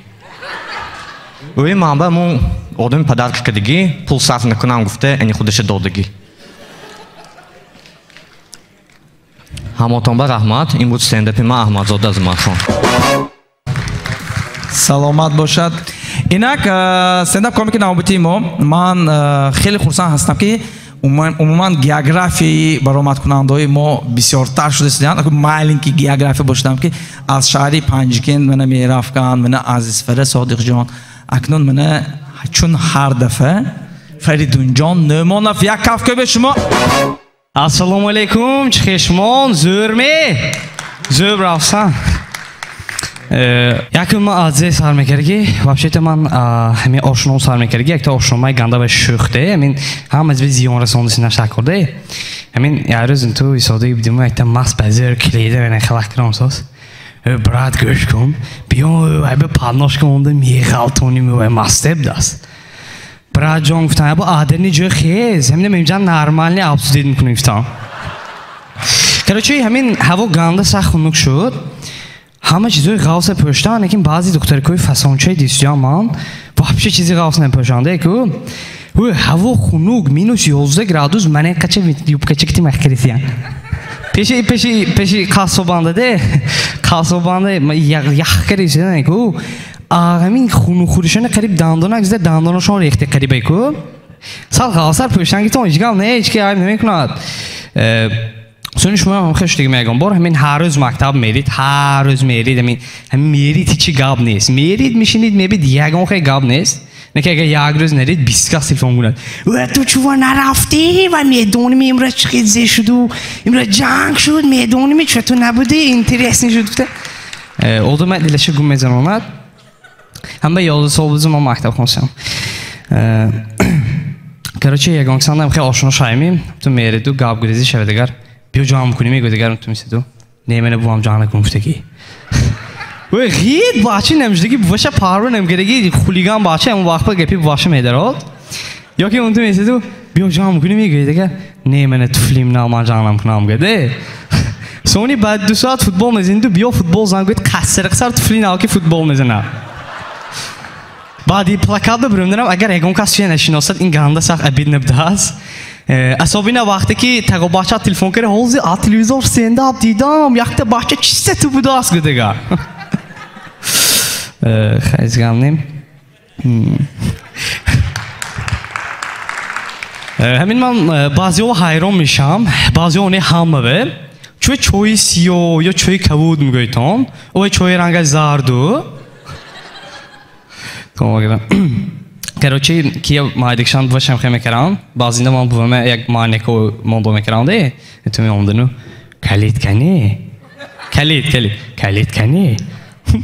Ӯи ман ба мон одами падарка кардагӣ, пул сарф накунам гуфта, ани худаша додагӣ. Ҳамотонба раҳмат. Ин буд стендапи ман Аҳмадзода аз Мархон. саломат бошад. Инак стендап комики навбати мо ман хеле хурсанд ҳастам ки умуман географияи баромадкунандаҳои мо бисёртар шуда истоданд. Майлинки география бошдам ки аз шаҳри Панҷикент мана мерафканд, мана Азизфара Содиқҷон. Акнун мана чун ҳар дафъа Фаридунҷон Нӯмонов як каф кӯбе шумо. Ассалому алейкум, чхешмон, зӯрме? Зӯр рафсан. Якум ман аз зе сар мекарги, вообще-то ман ҳамин ошном сар мекарги, якта ошномаи ганда ва шӯхте, ҳамин ҳам аз ви зиён расондиси нашакорде. Ҳамин ярӯз инту исодаи будим, якта маст базер кледа ва нахалакрамсос. Брат гӯш кун, биё ай ба падношка монда меғалтоним ва мастеб даст. Брат ҷон гуфтам, я бо адерни ҷой хез, ҳамин мемҷан нормални абсудид мекунем гуфтам. Короче, ҳамин ҳаво ганда сахт хунук шуд. ҳама чизои ғавса пӯштан, лекин баъзи духтарикои фасончаи дистиём ман вообще чизи ғавс непӯшанде ку. ҳаво хунук -11 градус мане қача юбкача кити махкарисиян. Пеши қасобандаде, қасобанда ях карисиян ку. ҳамин хунук хӯришони қариб дандона гизда дандонашон рехте қарибай ку. Сал ғавсар пӯштан гитон ичгам не ички айб намекунад. Сони шумо хеш дига мегам бор ҳамин ҳар рӯз мактаб мерид, ҳар рӯз мерид, ҳамин мерид ҳичи гап нест. Мерид мешинид мебид ягон хе гап нест. Неки агар як рӯз нерид 20 кас телефон гунад. Ту чува нарафти ва медоними имрӯз чӣ зе шуду, имрӯз ҷанг шуд, медоними чӯ ту набуди, интересни шуд гуфта. Одама дилаша гум мезанонад. Ҳам ба 11 сол бузу ман мактаб хонсам. Короче ягон кисандам хе ошно шаймим, ту мериду гап гурезӣ шава дигар. Биё ҷамъ кунем мегӯ дигарам ту мисиду. Не мена бувам ҷамъ накун гуфтагӣ. Ғид бача намшдаги буваша парва намкадаги хулиган бача ҳамон вақт гапи буваша медарод. Ё ки он ту мисиду биё ҷамъ кунем мегӯ дигар. Не мена туфлим на ман ҷамъ накунам гуфта. Сони баъд 2 соат футбол мезанду биё футбол зан гӯд қассарақсар туфли нав ки футбол мезана. Баъди плакат бибирам дорам агар ягон кас чия нашиносад ин ганда сахт абид набудааст. Асобина вақте ки таго бача телефон кард ҳозир а телевизор стендап дидам, якта бача чиста ту будааст гӯдага. Хайз гамнем. Ҳамин ман баъзеҳо ҳайрон мешам, баъзеҳо не ҳамаве. Чӯ чойи сиёҳ ё чойи кавуд мегӯйтон, ой чойи рангаи зарду. Короче, кия майдикшан бувашам хе мекарам. Баъзинда ман буваме як майнеко мондо мекарам де. Ту меомдану. Калид кани? Калид кани?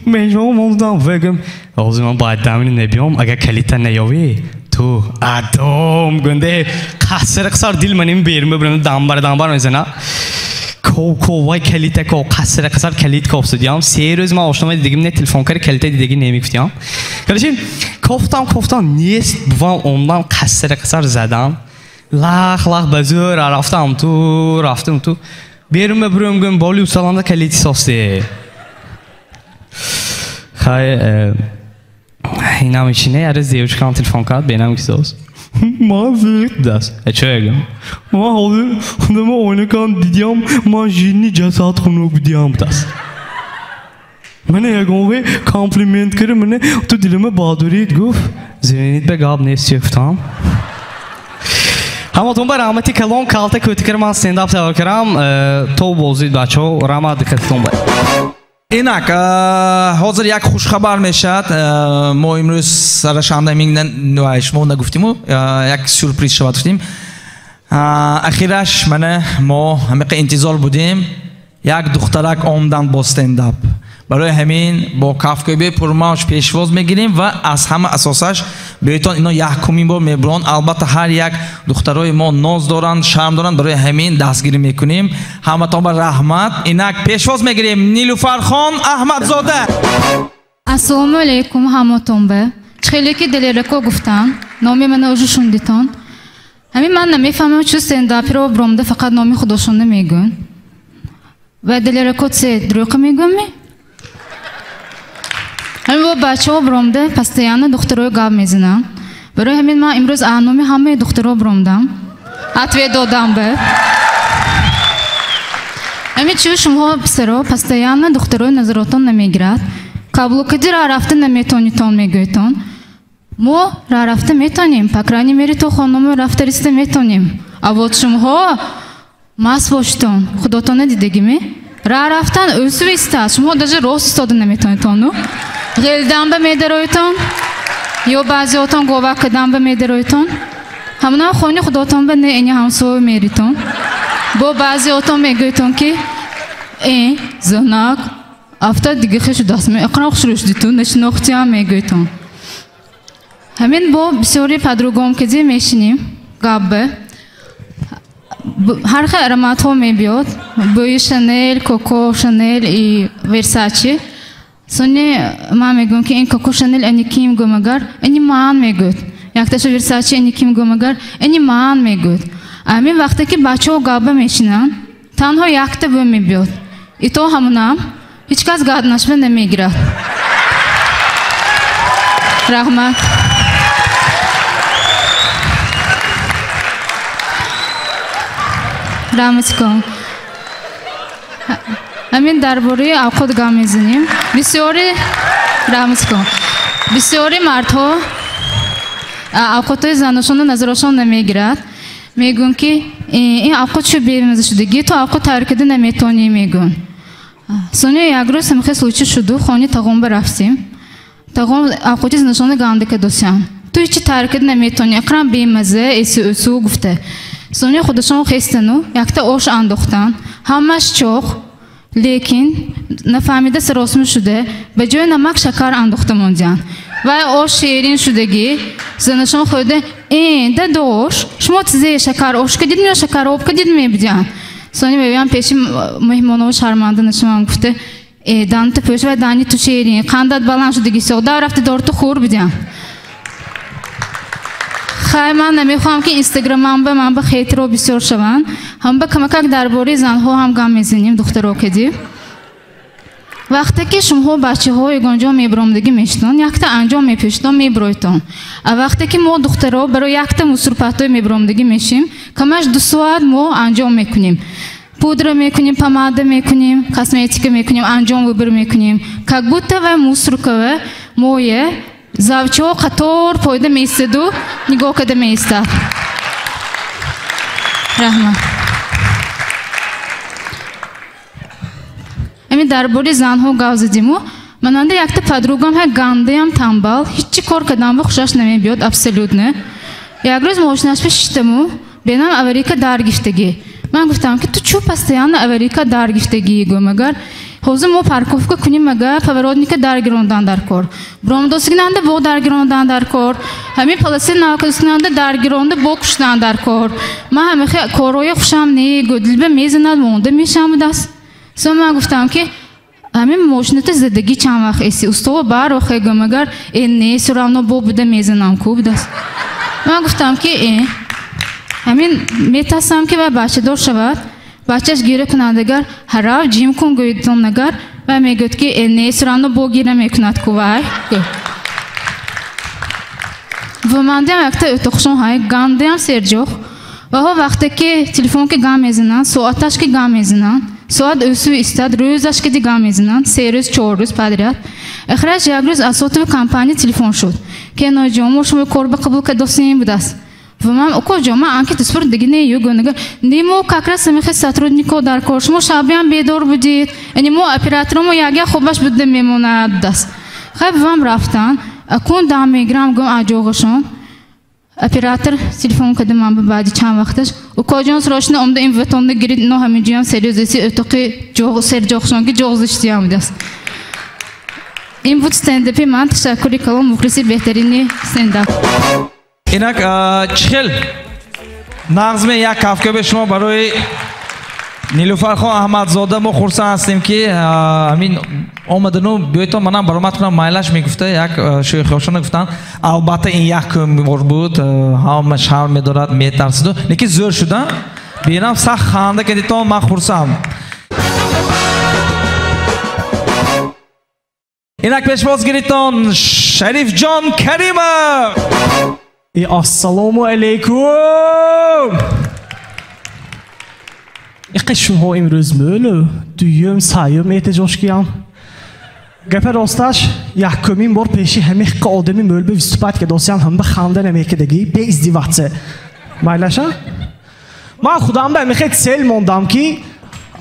Мен шомо мондам вегам. Ҳозир ман баъд дамини небиём, агар калидта неёвӣ, ту адом гунде қассарақсар дил маним берма бирам дамбар мезана. Вай калидта ко қассарақсар калид кофтидиам. 3 рӯз ман ошномаи дидагим не телефон кард калидта дидаги немегуфтиам. Короче, кофтам нест бувам ондан қассарақсар задам. Лах ба зӯр рафтам ту. Берма бирам гум боли усаланда калид состе. Хай инам ичине яра зевчкам телефон кард бенам кисос. Ман виқт даст. Чӯ ман ҳозир дама ойнакам дидиам, ман жинни ҷасад хунук будиам даст. Мана ягон ве комплимент кард, мана ту дилама бадурид гуфт. Зинит ба гап нест гуфтам. ҳамотон ба раҳмати калон калта кӯтикар ман стендап тавр карам. То бозид бачаҳо раҳмат диккататон ба. اینک حاضر یک خوشخبر میشد ما امروز سر شنبه میگن شما نگفتیم یک سورپرایز شود گفتیم اخیرش ما همه انتظار بودیم یک دخترک آمدن با استنداپ برای همین با کافکوبی پرماش پیشواز میگیریم و از همه اساسش بهتون اینا یکمین بار میبرن. البته هر یک دخترای ما ناز دارن شرم دارن برای همین دستگیری میکنیم. همتون با رحمت اینک پیشواز میگیریم. نیلوفر خان احمدزاده. السلام علیکم همتون به خیلی که دلیرکو گفتن نامی من اوجو شوندیتون همین من نمیفهمم چه استنداپی رو برامده فقط نامی خودشون نمیگن و دلیرکو چه دروغ میگن می همین با بچه ها برامده پستیانه دخترای گاب میزنن برای همین من امروز نامی همه دخترها برامدم اتوی دادم به همین چه شما پسرها پستیانه دخترای نظراتون نمیگیرد قبول کدی را رفته نمیتونیتون میگویتون ما را رفته میتونیم پکرانی میری تو خانم رفته ریسته میتونیم اول شما ماس باشتون خداتون دیدگی می را رفتن اوسو ایستاد شما داجه راست استاده نمیتونیتون غلدن به میدرویتون یا بعضی اتون گوه کدن به میدرویتون همونا خونی خداتون به نه اینی همسو میریتون با بعضی اتون میگویتون که این زنک افتاد دیگه خیش دست می اقرا خوش دیتون نشناختی هم میگویتون همین با بسیاری پدروگام که دی میشینیم گابه هر خیلی ارامت ها میبیاد بوی شنل کوکو شنل ای ورساچی سونی ما میگم که این کوکو شنل اینی کیم گمگر اینی مان میگود یکتاش ورساچی اینی کیم گمگر اینی مان میگود همین وقتی که بچه ها گابه میشینن تنها یکتا بو میبیاد ایتو همونم هیچ کس گادنش نمیگیرد رحمت رحمت کن همین درباره اوقات گام میزنیم بسیاری رحمت کن بسیاری مردها اوقات زناشون نظرشون نمیگیرد میگن که این اوقات چه بیمزه شدگی تو اوقات ترکیده نمیتونی میگن سونی یک روز هم خیلی سوچی شدو خانی تاقوم برفتیم تاقوم اوقاتی زناشون گانده که دوستیم تو هیچی ترکیده نمیتونی اقرام بیمزه ایسی اوسو گفته سونی خودشون خیستنو یکتا اوش انداختن همش چوخ لیکن نفهمیده سراسم شده به جای نمک شکر انداخته موندن و اوش شیرین شدگی زنشون خوده این ده دوش شما چیزی شکر اوش کدید یا شکر آب کدید میبدین سونی ببینم پیشی مهمانو شرمنده نشون گفته دانت پیش و دانی تو شیرین قندت بالان شدگی سودا رفته دور تو خور بدین خیلی من نمیخوام که اینستاگرامم به من به خیلی رو بسیار شوند هم به کمکک درباره زنها هم گام میزنیم دخترها کدی وقتی که شما بچه های گنجا میبرامدگی میشتن یک تا انجام میپیشتن میبرویتن وقتی که ما دخترها برای یک تا مصروفات میبرامدگی میشیم کمش 2 ساعت ما انجام میکنیم پودر میکنیم پماده میکنیم کاسمتیک میکنیم انجام ببر میکنیم کاگوتا و مصروفه مویه زاوچو قطور پایده میستدو نگاه کده میسته رحمت امی درباره زنها گاز دیمو مننده یک تا پدروگم ها گنده هم تنبال هیچی کار کدام و خوشش نمیبیاد ابسولوت نه یک روز موشنش پیشتمو بینم امریکا درگیفتگی من گفتم که تو چوب پستیان امریکا درگیفتگی گو مگر حوزه ما پارکوفکا کنیم مگر پاورودنی که درگیروندن در کار برامدوسگیننده با درگیروندن در کار همین پالیسی ناکسگیننده درگیرونده با کشتن در کار من همه خیلی کاروی خوشم نی گدل به میزند مونده میشم دست سو من گفتم که همین موشنت زدگی چند وقت ایسی استوا بر و خیلی مگر این نیست راونو با بوده میزنم کوب دست من گفتم که این همین میترسم که به بچه دار شود بچهش گیره کنندگر هراو جیم کن گویدون نگر و میگوید که نیست راونو با گیره میکند کوای و من دیم اکتا اتخشون های گام دیم سرجوخ و ها وقتی که تلفن که گام میزنن ساعتش که گام میزنن ساعت اوسو استاد روزش که دی گام میزنن 3 روز 4 روز پدریت اخراج یک روز اساطه کمپانی تلفن شد که ناجامو شما کار به قبول که دوستیم بودست Вам около мы анкеты спор дегине югонга. Нему как раз самих сотрудников даркош, мы шабиан бедор будет, нему оператором ягя хобаш будет мемонадас. Хай вам рафтан, кун даме грамм гом аджогошон. Оператор телефон кадемам бабади чам вақташ. У кожан срочно омда инвертонда гирид но хамиджиан серьезности öteki jog serjogshonga jog'zishtiyamdas. این بود ستندپی من تشکری کلام مخلصی بهترینی ستندپ. اینک چخل نغزم یک کافکه به شما برای نیلوفر خان احمدزاده ما خورسان هستیم که همین آمدنو بیایتون منم برامت کنم مایلش میگفته یک شیخ روشن گفتن البته این یک کمبار بود هم شهر میدارد میترسید لیکن زور شدن بینم سخت خانده که دیتون من خورسم. اینک پیشواز گریتون شریف جان کریمه. السلام علیکم. شما امروز مولو دویم سایم احتجاج کردم. گپ راستش یکمین بار پیشی همه آدمی مول به وستوپات که دوستان هم به خانده نمیکردگی به ازدواجه. مایلشه؟ من خودم به میخواد سال موندم که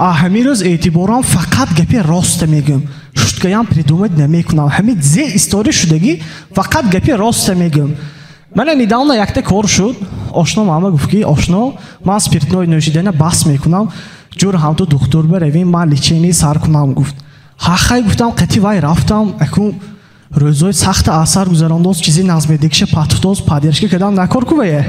همین روز اعتبارم فقط گپ راست میگم. شدگیم پریدومت نمیکنم. همین زی استوری شدگی فقط گپ راست میگم. من نیدانه یکته کار شد. آشنا ماما گفت که آشنا من سپیرتنوی نوشیدن باس میکنم. جور هم تو دکتر برویم من لیچینی سر کنم گفت. حقی گفتم قطعی وای رفتم. اکنون روزای سخت اثر گذرانداز چیزی نظم دیگه پاتوتاز پادرشکی کدام نکار کوبه.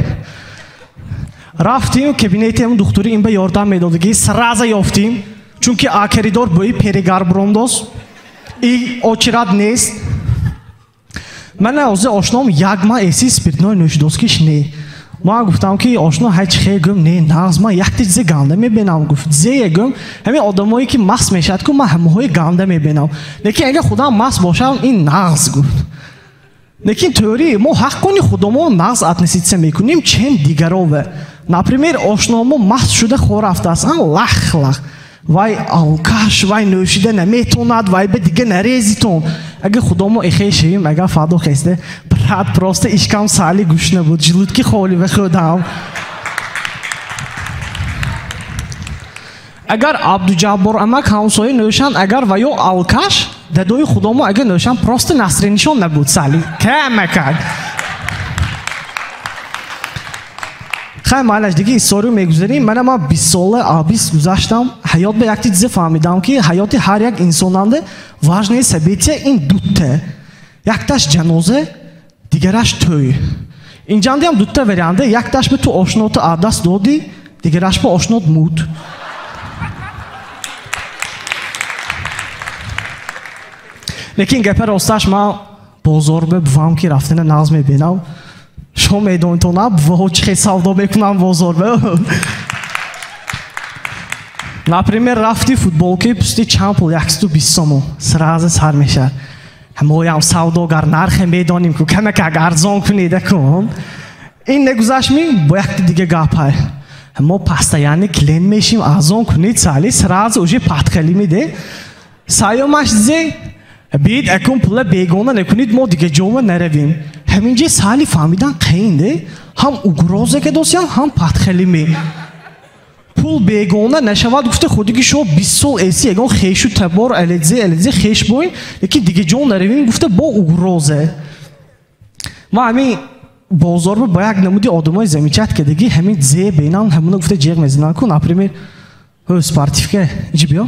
رفتیم کابینت هم دکتری این به یاردم میدادگی سرازه یافتیم چون که آخریدار بایی پیرگار برانداز این اوچراد نیست. من از آشنام یک ماه ایسی سپیرتنوی نوشیدوسکیش نه. ما گفتم که آشنا هیچ خیلی نه ناز ما یک تیز گنده میبینم گفت زیگم همین آدمایی که ماس میشد که ما همه گنده میبینم لیکن اگه خدا ماس باشم این ناز گفت لیکن توری ما حق کنی خودمون ناز اتنسیتسه میکنیم چند دیگراوه نپریمیر آشنامو ماس شده خور رفته است لخ لخ وای آلکاش وای نوشیده نمیتوند وای به دیگه نریزیتون اگه خودمو اخیشیم اگه فادو خسته برات پراسته اشکام سالی گوش نبود جلود که خولی به خودم اگر عبدالجبار امک همسایه نوشن اگر ویو آلکاش دادوی خودمو اگه نوشن پراسته نصرینیشون نبود سالی که مکد خیلی مالش دیگه استوری میگذاریم من ما 20 ساله آبیس گذاشتم حیات به یک چیز فهمیدم که حیات هر یک انساننده واژنه سبیتیه این دوته یکتاش جنازه دیگرش توی اینجا هم دوتا ورنده یکتاش به تو آشنات عدس دادی دیگرش به آشنات مود لیکن گپ راستش ما بازار به بفهم که رفتن ناز میبینم شما میدونید تو نه بوها چه سودا میکنم بازار به نپریمیر رفتی فوتبال که پستی چند پول 120 سومو سراز سر میشه همه هم سوداگر نرخ میدانیم که کمک اگر ارزان کنیده کن این نگذشت می با یک دیگه گپ همه پسته یعنی کلین میشیم ارزان کنید سالی سراز اوجی پتخلی میده سایمش زی بید اکون پول بیگانه نکنید ما دیگه جومه نرویم همینجا سالی فهمیدن قینده هم اگرازه که دوستیم هم پتخلی می پول بیگانه نشود گفته خودی که شما 20 سال ایسی اگه خیشو تبار الیزی خیش بوین یکی دیگه جون نرویم گفته با اگرازه ما همین بازار با یک نمودی آدمای زمیچت که دیگه همین زی بینن همونه گفته جیغ میزنن کن اپریمیر سپارتیفکه اینجا بیا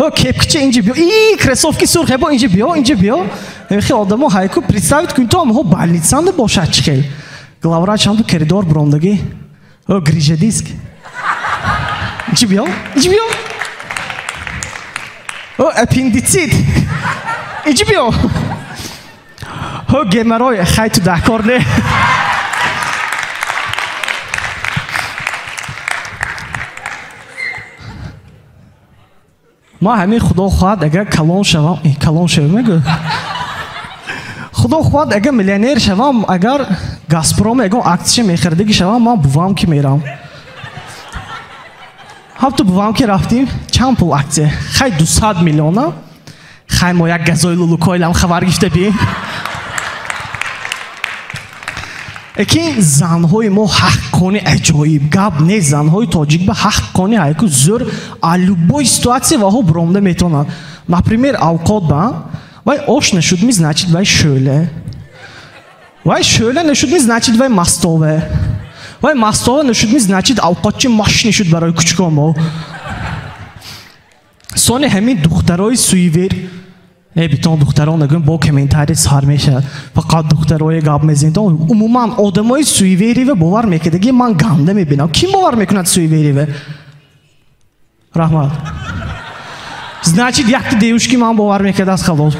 کپکچه اینجا بیا ای کرسوفکی سرخه با اینجا بیا خیلی آدم ها هایکو представить کن تو هم ها больницанде бошад чихел главврач ҳам ду коридор брондагӣ грижа диск اینجا بیا اپندیسیت اینجا بیا گمرای خیلی تو دکار نه ما همین خدا خواهد اگر کلان شوم میگه خدا خواهد اگر میلیونر شوم اگر گازپروم اگر اکتش میخردگی شوم من بوام که میرم هم تو بوام که رفتیم چند پول اکتیه خیلی 200 میلیون خیلی ما یک گازویل لوکایل هم خبر گفته بیم Ekin zanhoy mo haqqoni ajoyib gap ne zanhoy tojik ba haqqoni hayku zur a любой ситуации ваho бромда метонад. Например, авкот ба вай ош нешуд ми значит вай шöyle. Вай шöyle нешуд ми значит вай мастове. Вай мастове нешуд ми значит авкотчи маш нешуд барои кучкомо. Сони ҳамин духтарои суивер битон духтарон нагӯм бо комментари сар мешавад. Фақат духтарое гап мезанед. Умуман одамои суивериве бовар мекардаги ман ганда мебинам. Ким бовар мекунад суивериве? Раҳмат. Значит, якти девушки ман бовар мекардааст халос.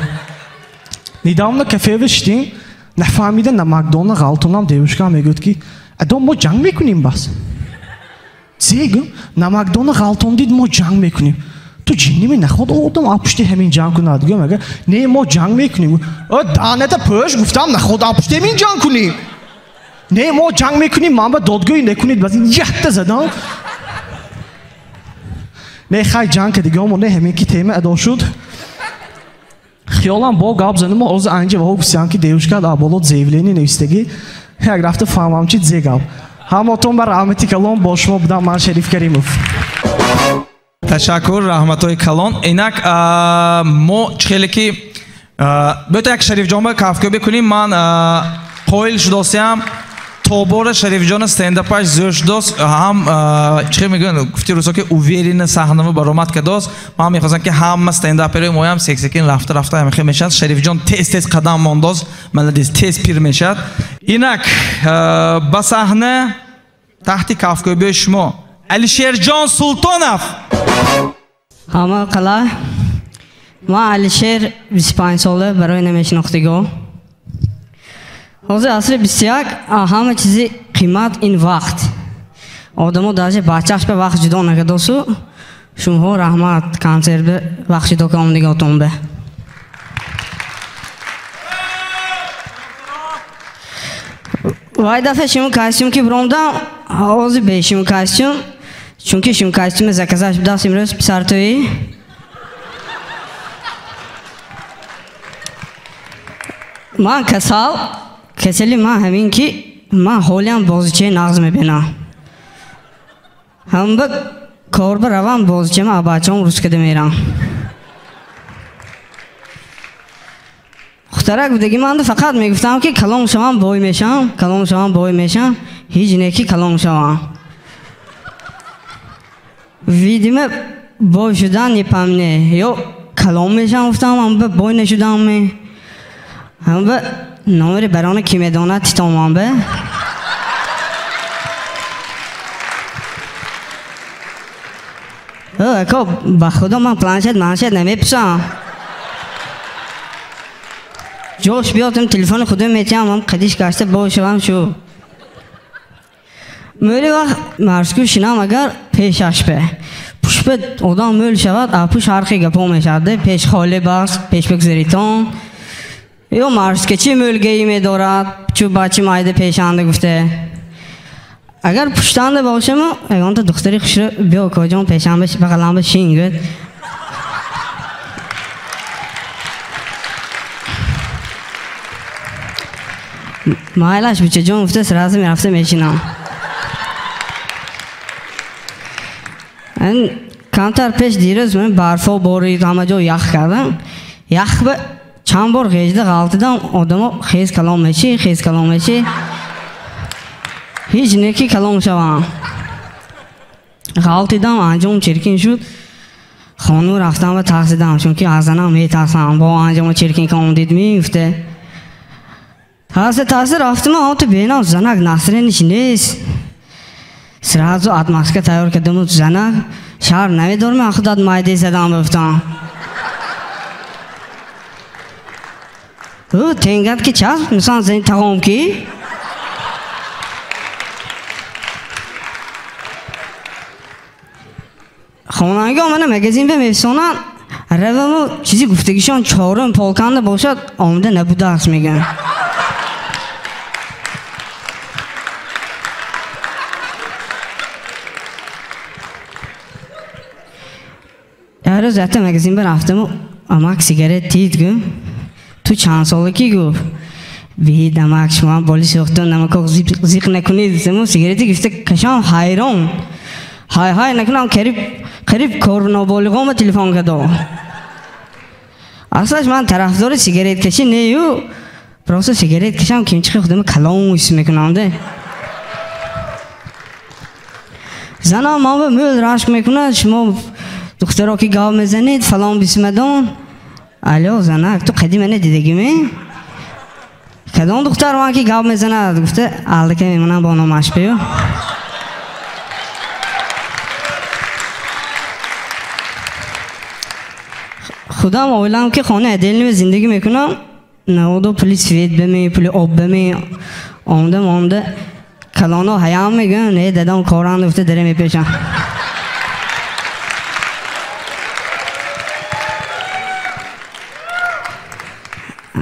Недавно кафе шидем, нафаҳмида на Макдональд ғалтонам девушка мегӯяд ки адом мо ҷанг мекунем бас. Сегӯм на Макдональд ғалтондид мо ҷанг мекунем. تو جنی می نخواد آدم آپشتی همین جنگ کنه دیگه مگه نه ما جنگ میکنیم دانه پوش گفتم نخواد آپشتی همین جنگ کنیم نه ما جنگ میکنیم ما با دادگاهی نکنید باز یهت زدم نه خیلی جنگ که دیگه ما نه همین کی تیمه ادا شد خیالم با گاب زنم از انجه و حسیان کی دیوش کرد آبالات زیولینی نویستگی یک رفته فهمم چی زیگاب هماتون بر رحمتی کلام باش ما بدم من شریف کریموف تشکر رحمتوی کلان اینک ما خیلی که بیاید یک شریف جان با کافکو بکنیم من قایل شداسیم تابور شریف جان استنداپش زور شداست هم چه میگن گفتی روزا که اویرین صحنه برآمد که داست من میخواستم که هم استنداپری مویم سکسکین رفته همه میشد شریف جان تست قدم مانداز ملدیس تست پیر میشد اینک با صحنه تحت کافکو به شما Alisherjon Sultonov. Hamma qala. Ma Alisher 25 so'li baroy namashnoqtigo. Hozir asri bisyak hamma chizi qiymat in vaqt. Odamo даже бачаш ба вақт ҷудо накардосу. Шумҳо раҳмат консерт ба вақт ҷудо кардам нигоҳтон ба. Вай дафъа шумо костюм ки бромдам, ҳозир бе шумо костюм. Чунки шум костюм заказаш будаст имрӯз писартои ман касали ман ҳамин ки ман ҳолиам бозичаи нағз мебинам ҳам ба корба равам бозичаам а бачаам рускада мерам хутарак будаги ман фақат мегуфтам ки калом шавам бой мешам ҳеҷ не ки калом шавам видимо бой шудан непамне ё калом мешам гуфтам ҳамба бой нешудамме ҳамба номери барони ки медонад титоманбе ако ба худо ман планшет намеписам ҷош биёдам телефони худо метиҳам ҳам қадиш кашта бой шавам шу мӯли вақт марзку шинам агар пешаш бе пушпе одам мӯл шавад апуш ҳархи гапо мешавад пеш холе бас пеш бигзаритон ё марзка чӣ мӯлгаӣ медорад чӯ бачи майда пешанда гуфте агар пуштанда бошаму ягонта духтари хушро биё коҷон пешанба бағаламба шин гӯд майлаш бичаҷон гуфта сразу мерафта мешинам камтар пеш дирӯз ман барфо борид ҳама ҷо ях кардам ях ба чанд бор ғежда ғалтидам одамо хез калом мешӣ ҳеҷ не ки калом шавам ғалтидам анҷом чиркин шуд хону рафтам ва тақсидам чунки аз занам метарсам бо анҷомо чиркин камдид меюфте таъсир рафтима ҳото бинам занак насриниш нест сразу атмаска тайёр кардаму занак шаҳр намедорма худат майдаи задам гуфтам тенгат ки часп мислан зани тағом ки хонанга омада магазин ба мефисонанд раваму чизи гуфтагишон чорум полканда бошад омада набудааст мегӯянд рӯз рафта магазин ба рафтаму амак сигарет дид гӯ ту чанд солагӣ гуфт بی دماغ شما بالی سوختون نمک زیق نکنید سمو سیگریتی گفته کشان حیران های نکنم قریب کرونا بالغام تلفن کدو اصلاش من طرفدار سیگریت کشی نیو پروسه سیگریت کشم که چه خودم کلام اسم میکنم ده زنا ما به میل راشک میکنه شما دخترها که گاو میزنید فلان بسمدون الو زنا تو قدیم ندیدگی می کدام دختر وان که گاو میزنه گفته الکه میمونم با نامش بیو خدا مولانا که خانه عدل زندگی میکنم نهودو پلی سوید بمی پلی آب بمی آمده کلانا حیام میگن نه دادم کاران گفته داره میپیشم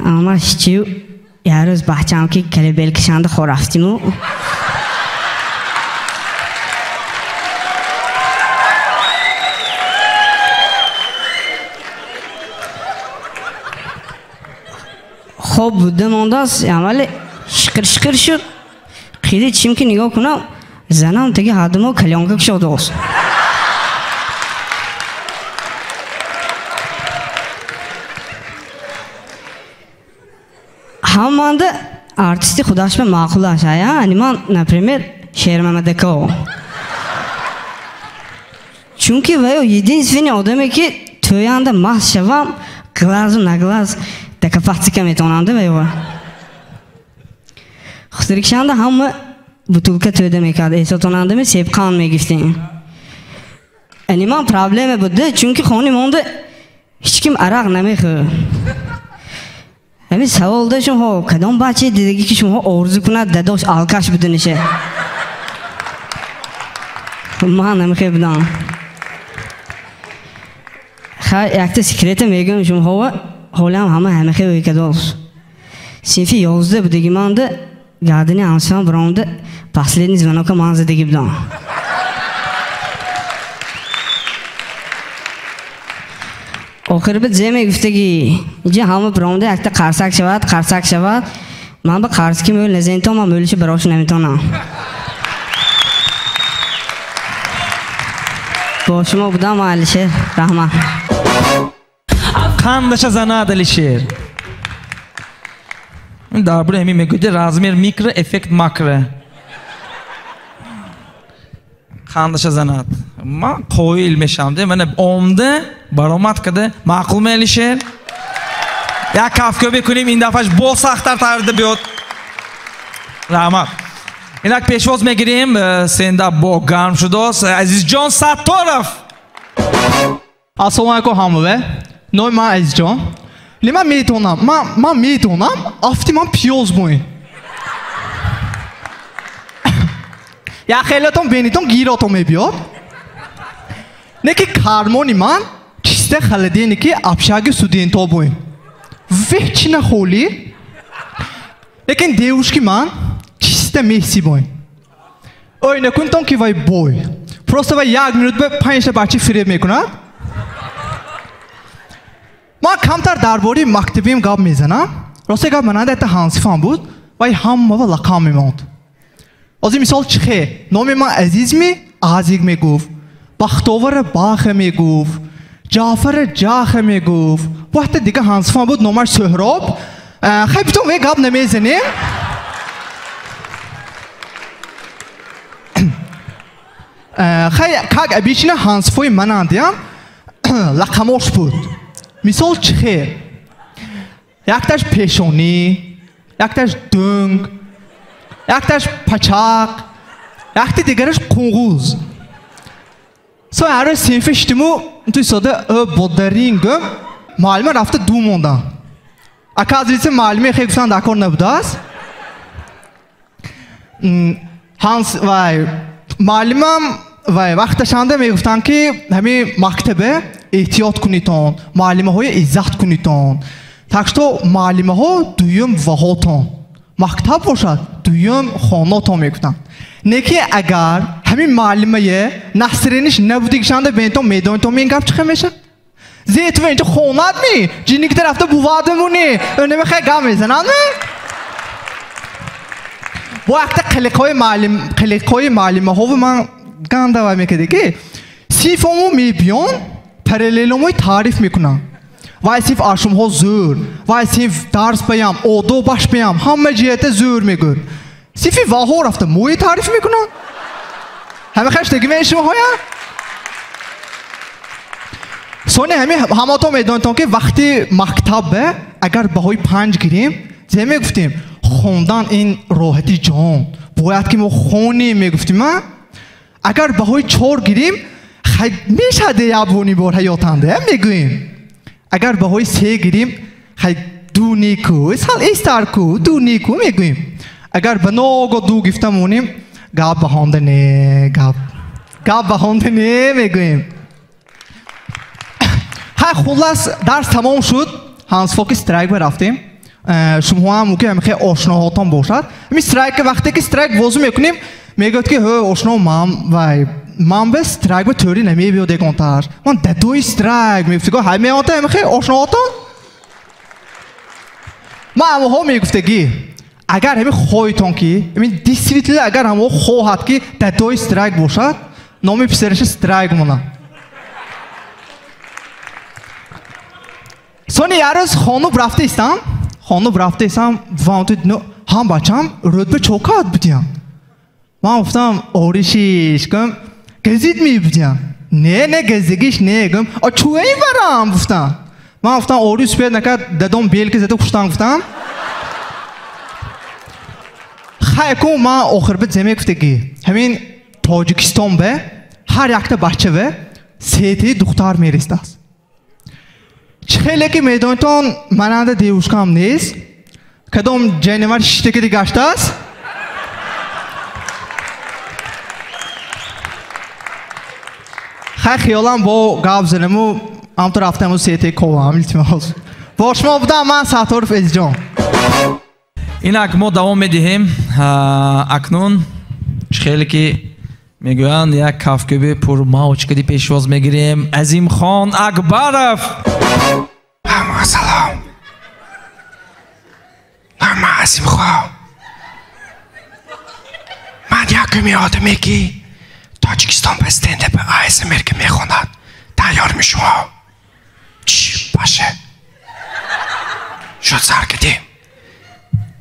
اما چیو یه روز بچه‌ام که کلیبل کشند خور رفتیم خوب بوده مونداست عمل شکر شد خیلی چیم که نگاه کنم زنم تگه هادمو کلیانگک شد دوست همانده آرتیستی خودش به معقولش یعنی من نپریمیر شعر ممدکو چونکه ویو یدین آدمی که تویانده محض شوم گلاز و نگلاز دکفاتی که میتوننده ویو خودریکشانده همه بطولکه تویده میکرد ایساتوننده می سیبقان میگفتیم یعنی من پرابلم بوده چونکه خونی مونده هیچ کم عرق نمیخواه همین سوال داشتم ها کدام بچه دیدگی که شما آرزو کند داداش آلکش بدونشه من نمیخواه بدم خیلی یک تا سکریت میگم شما حالا همه خواه که دوست سینفی 11 بودگی مانده گردنی همسان برامده پسلیدنی زمانو که من زدگی بدم آخر به زمین گفتگی اینجا همه برامده اکتا قرصک شود من به قرص که میول نزین تا من میولش براش نمیتونم با شما بودم علیشه رحمه قندش زند علیشیر این درباره همی میگوده رازمیر میکره افکت مکره قندش زند من قویل میشم ده من عمده برامت کده معقول می علیشیر یک کافکو بکنیم این دفعش با سختر ترده بیاد رحمت اینک پیشواز میگیریم سنده با گرم شده است عزیز جان صد طرف السلام علیکم همه نوی من عزیز جان من میتونم افتی من پیوز بوین یا خیلیتون بینیتون گیراتون میبیاد نکی کارمونی من چیسته خلدی نکی ابشاگی سودین تو بوین ویچی نخولی لیکن دیوشکی من چیسته میسی بوین اوی نکنتون که وای بوی پروسته وای 1 minut به 5 بچه فریب میکند ما کمتر درباره مکتبیم گپ میزنم راستی گپ مننده تا هانسیفان بود وای هم و لقام میموند از این مثال چخه نام من عزیز می عزیز میگفت بختاور باخ میگفت جعفر جاخ میگفت وقت دیگه هانسیفان بود نامش سهراب خیلی بیتون وی گپ نمیزنیم خیلی کاگ ابیچینه هانسیفوی منندیم لقماش بود مثال چخه یکتاش پیشونی یکتاش دنگ یکتاش پچاق یکتی دیگرش قنقوز سو هر سینفشتیمو توی ساده بودرینگم معلمه رفته دو موندن اکا از ریسه معلمه خیلی گفتن دکار نبوده است هانس وای معلمم وای وقت شانده میگفتن که همین مکتبه احتیاط کنیتون معلمه های عزت کنیتون تاکشتو معلمه ها دویم وهاتون مکتب باشد دویم خاناتون میگفتن نکی اگر همین معلمه نصرینش نبودی که شانده بینتون میدونتون میگم چخه میشه زیت و اینجا خونت می جینی که رفته بواد میمونی اونه خیلی گم میزنن می бо вақте қилиқҳои маълимаҳови ман гандава мекарде ки сифҳомо мебиён параллелумои таъриф мекунам вай сиф ашумҳо зӯр вай сиф дарс баям одобаш баям ҳама ҷиҳате зӯр мегӯд сифи ваҳо рафта мои таъриф мекунам ҳами хаштаги мешумаҳоя сони ҳами ҳамато медонитон ки вақти мактабе агар баҳои 5 гирем зе мегуфтем хондан ин роҳати ҷон бояд ки мо хонем мегуфтим агар баҳои 4 гирем мешаде ябони бор ҳаётанда мегӯем агар баҳои 3 гирем ду неку сал истарку ду неку мегӯем агар ба ного ду гифта монем гап ба хонда не гап ба хонда не мегӯем хулас дарс тамом шуд ҳансфоки страйк рафтем шумоам муки ҳамихе ошноҳотон бошад ҳами страйка вақте ки страйк бозӣ мекунем мегӯяд ки ҳо ошно ман бе страйк ба тӯри намебиёд ягонтар ман дадои страйк мегуфти ко ҳамеонта ҳамихе ошноҳотон ман ҳамаҳо мегуфтагӣ агар ҳами хоҳитон ки ҳами дисвитлина агар ҳамаҳо хоҳад ки дадои страйк бошад номи писараша страйк монад сони ярӯз хонуб рафтаистам ҳам бачам рӯдба чокат будиям ман гуфтам оришишкам газид мебудиям не газигиш не гум чӯяи барам гуфтам ман гуфтам ори спед накард дадом белки зада куштан гуфтам хайку ман охирбит земе гуфтагӣ ҳамин тоҷикистон бе ҳар якта бачаве сети духтар меристааст хеле ки медонитон мананда девушкам нест кадом ҷайнамар шиштаки гаштааст хай хиёлам бо гап занему ҳамто рафтаму сети ковам илтимос бо шумо будам ман Саттаров Эзиҷон инак мо давом медиҳем акнун хеле ки мегӯянд як кафкӯби пурмаочкади пешвоз мегирем Азимхон Акбаров ҳама салом ҳама Азимхон ман якуми одаме ки Тоҷикистон ба стендапи ASMR ки мехонад тайёр мешумо чӣ баше шуд сар кардем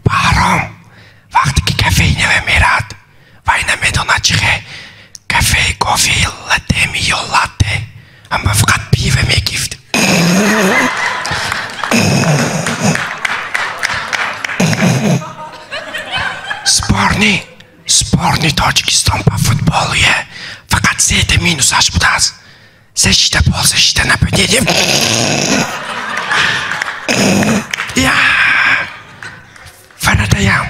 баҳром вақте ки кафеи наве мерад вай намедонад чихе кафе кофе латте ё латте ама фақат пива мегифт сборни Тоҷикистон ба футболие фақат 3 минусаш будааст 3 бол 3 нападением фарадаям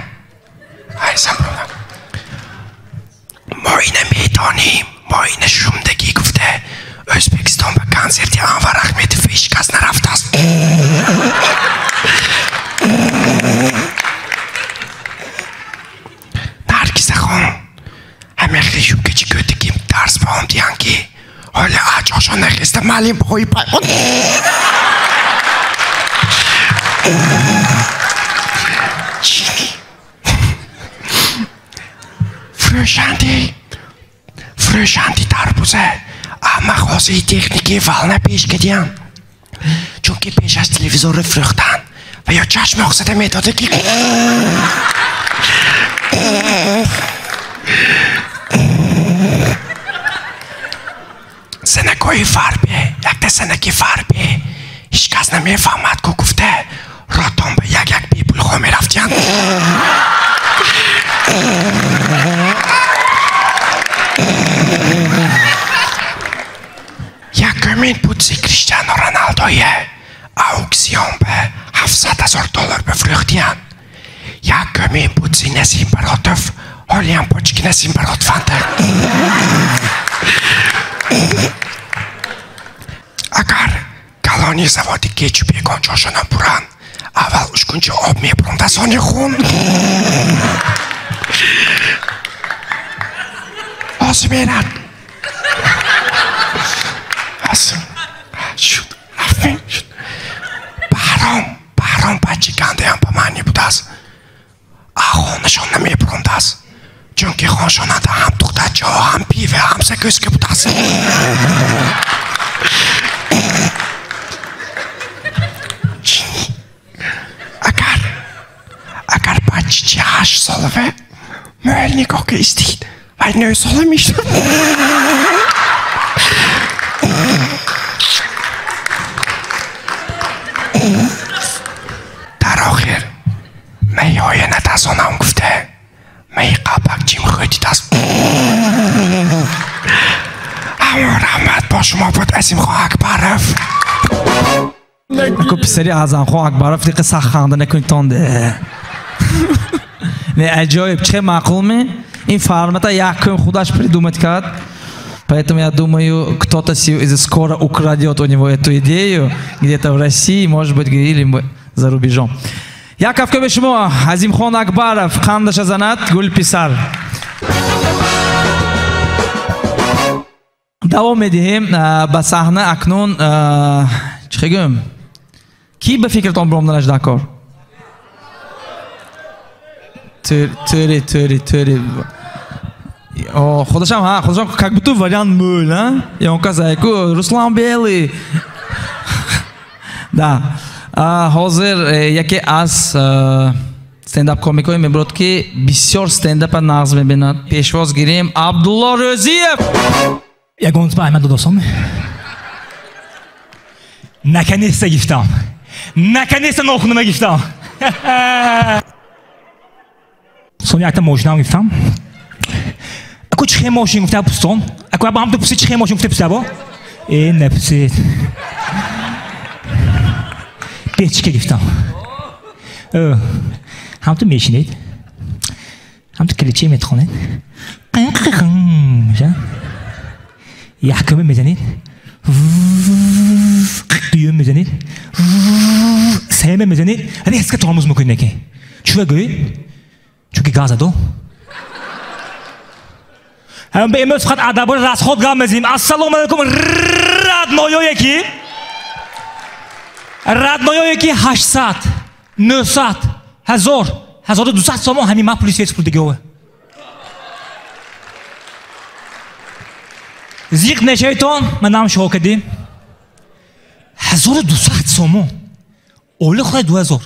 мо ина медоним мо ина шумдагӣ гуфта O'zbekiston ба консерти Анвар Ахмедов ҳеҷ кас нарафтааст наргизахон ҳамехли юбкачи гӯтагим дарс ба ҳам диҳанд ки ҳоли аҷошо нахеста маълим баҳои пайвон фрӯшанди тарбуза махозаи техникии вална пеш кардиям чунки пеш аз телевизорро фурӯхтан ва ё чашм оқзада медода ки санакои фарбе якта санаки фарбе ҳеҷ кас намефаҳмад ку гуфта ротон ба як бепулҳо мерафтиянд якумин путси Криштиану Роналдое ауксион ба $700,000 бифурӯхтиянд якумин путси Насим Баротов ҳолиам почки Насим Баротованд агар калони заводи кетчуп ягон ҷошона буранд аввал ушкунча об мебуранд аз они хун оз мерад баҳром бачи гандаям ба ман небудааст ахонашон намебуранд будаас. Чөнки хоншонада хам тухтач хам пиве хам секөске будаас. Agar баччи хаш солове мөлник окей истит. Вай нөө соломиш. Тарохер. Мэй ояна тасонам гуфте. Мэй қапак чим хөт тас. Амрамат бошма бод Азимхон Акбаров. Ако писари Азимхон Акбаров دیگه سخت خنده نکنید تونده. نه عجایب چه معقوله این формата яким худаш придумать как. Поэтому я думаю, кто-то скоро украдет у него эту идею где-то в России, может быть, или за рубежом. Яков Кобешмо, Азимхон Акбаров, Ханда Шазанат, Гуль Писар. Давом медиҳем ба саҳна акнун чӣ гӯм? Ки ба фикртон биромданаш дакор? Тӯри. Худашам как будто вариант мӯл, а? Я он казайку, Руслан Белый. Да. Ҳозир яке аз стендап комикои мебурад ки бисёр стендапа нағз мебинад. Пешвоз гирем Абдулло Рӯзиев. Ягон ба Аҳмад Додосон. Наконец-то гифтам. Наконец-то нохунума гифтам. Сон якта мошинам гифтам. Ако чихе мошин гуфта пустон. Ако ба ҳам ду пуси чихе мошин гуфта пуста бо. Напусид. Печке гифтам. ҳам ту мешинед. ҳам ту кличе метхонед. Якуме мезанед. Дуюм мезанед. Сеюме мезанед. Резко тормоз мекунед ки. Чува гӯй? Чунки газ адо. ҳам ба имрӯз фақат адабони расход гап мезанем. Ассалому алайкум радноёе ки 800, 900, 1000, 1200 сомон ҳамин ма пули свет спурдагиёве. Зиқ нешавитон манам шуҳо кардем. 1200 сомон. Оли худай 2000.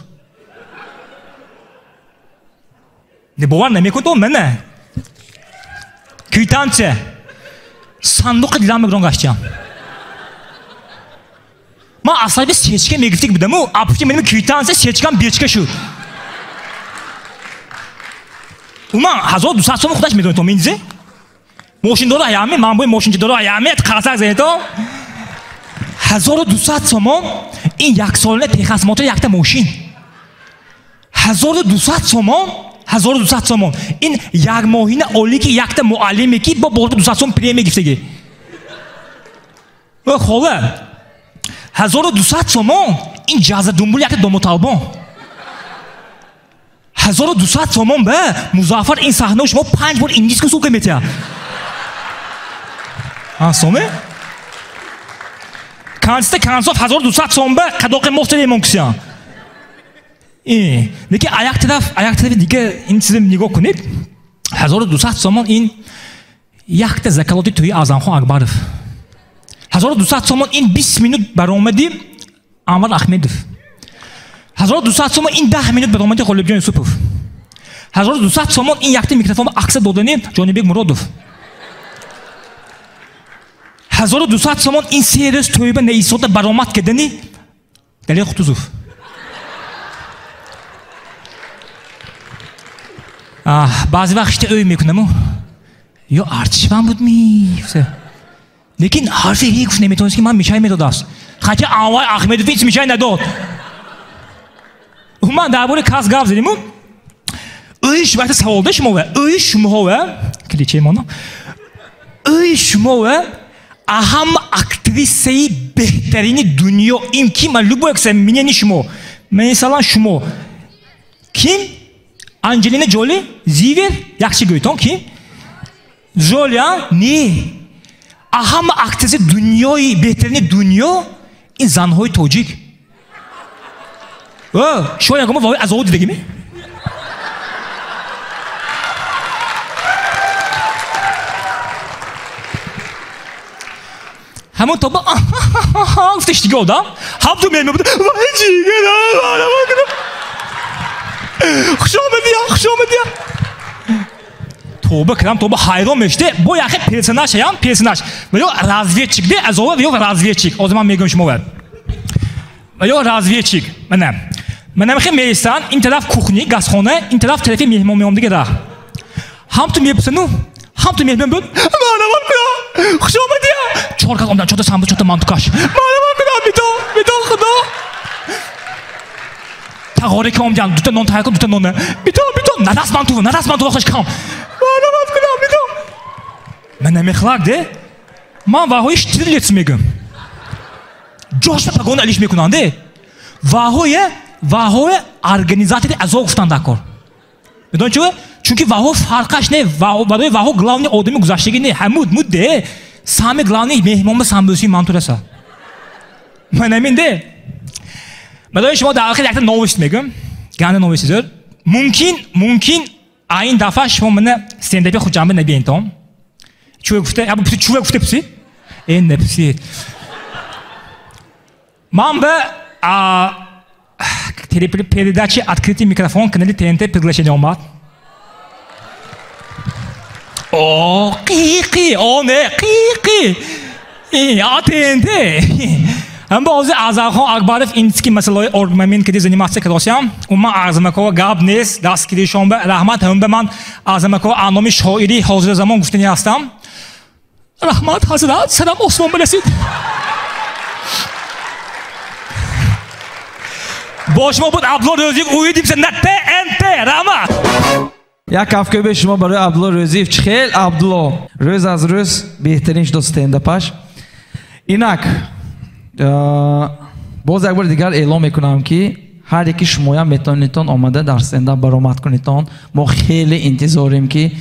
Не бовар намекунед он мана. Квитанция. Сандуқи дилам мегрон гаштам. Ма асаби сечка мегифтик будаму, апки меним квитанция сечкам бечка шуд. Уман 1200 сомон худаш медонед то мензе? Мошиндора аями, ман бои мошинчидора аями, қарсак зенето. 1200 сомон ин як солина техасмото якта мошин. 1200 сомон, 1200 сомон. Ин як моҳина оли ки якта муаллиме ки бо болта 200 сомон премия гифтаги. О хола. 1200 сомон ин ҷаза думбул якта домоталбон. 1200 сомон ба Музаффар ин саҳнао шумо 5 бор ингилизка сука метия. Соме? Канцов 1200 сом ба қадоқи мохтаре монкисян. Деки аяк тараф дига ин чиза нигоҳ кунед. 1200 сомон ин якта закалоти тӯи Азимхон Акбаров. 1200 сомон ин 20 минут баромади Амар Ахмедов. 1200 сомон ин 10 минут баромади Ғолибҷон Юсупов. 1200 сомон ин якта микрофон акса додани Ҷонибек Муродов. 1200 сомон ин сериос тӯйба наисота баромад кардани Далел Қутузов. Баъзе вақт шта ӯй мекунаму ё артишван буд мифта. Лекин ҳарфе ҳие гуфт наметавонист ки ман мишай медодааст. Хачи Анвар Ахмедов ҳеҷ мишай надод. Ман дар бораи кас гап задиму. Ӯи вақте саволда шумова, ӯи шумова, кличе моно. Ӯи шумова аҳам актрисаи беҳтарини дунё ин ки ман любое кса минени шумо. Масалан шумо. Ким? Анҷелина Ҷоли? Зивер? Якчи гӯйтон ки? Ҷоли, а? Не. Аҳам актрисаи дунёи беҳтарини дунё ин занҳои тоҷик. Шумо ягома воҳи азоҳо дидагиме? همون تو با گفتش دیگه آدم هم تو میمه بود وای جیگرم خوش آمدی توبه کردم توبه حیران میشته با یکی پرسنش هم پرسنش ولی разведчик ده از اول ولی разведчик از من میگم شما باید ولی разведчик منم خیلی میرسن این طرف کوخنی گازخانه این طرف طرفی مهمان میام دیگه راه هم تو میپسنو هم تو مهمان بود مالوان کنم خوش آمدی چهار کس آمدن 4 سنبو 4 مانتوکاش مالوان کنم بیتا خدا تغاره که آمدن 2 تا نان تایکن 2 تا نانه بیتا ندست من تو خوش کم مالوان کنم بیتا من نمیخلاق ده من واهویش تریلیت میگم جوش به پگون علیش میکنن ده واهوی организатори азо гуфтан дакор медонӣ чӣ чунки ваҳо фарқаш не барои ваҳо главни одами гузаштагӣ не ҳамуд мудде сами главни меҳмони самбӯси мантураса манамин де медони шумо дар охир якта новост мегӯм ганда новости зӯр мумкин айн дафъа шумо мана стендапи хуҷанба набиентон чӯ гуфте пуси напусид ман ба передачи открытый микрофон канале ТНТ приглашение омад. О, қиқи, ТНТ. Ам баъзе Азархон Акбаров инчки масъалаи оргмамин ки заниматься кардошам, умма Арзамакова гап нест, дастгиришон ба раҳмат ҳам ба ман Арзамакова аноми шоири ҳозири замон гуфтани ҳастам. Раҳмат ҳазрат, сарам осмон барасид. با شما بود عبدالله رضیف اویدیم سه نته انته رحمت یک کافکه به شما برای عبدالله رضیف چخیل عبدالله روز از روز بهترین شد استنداپش اینک باز یک بار دیگر اعلام میکنم که هر یکی شما میتونید آمده در استنداپ برآمد کنید ما خیلی انتظاریم که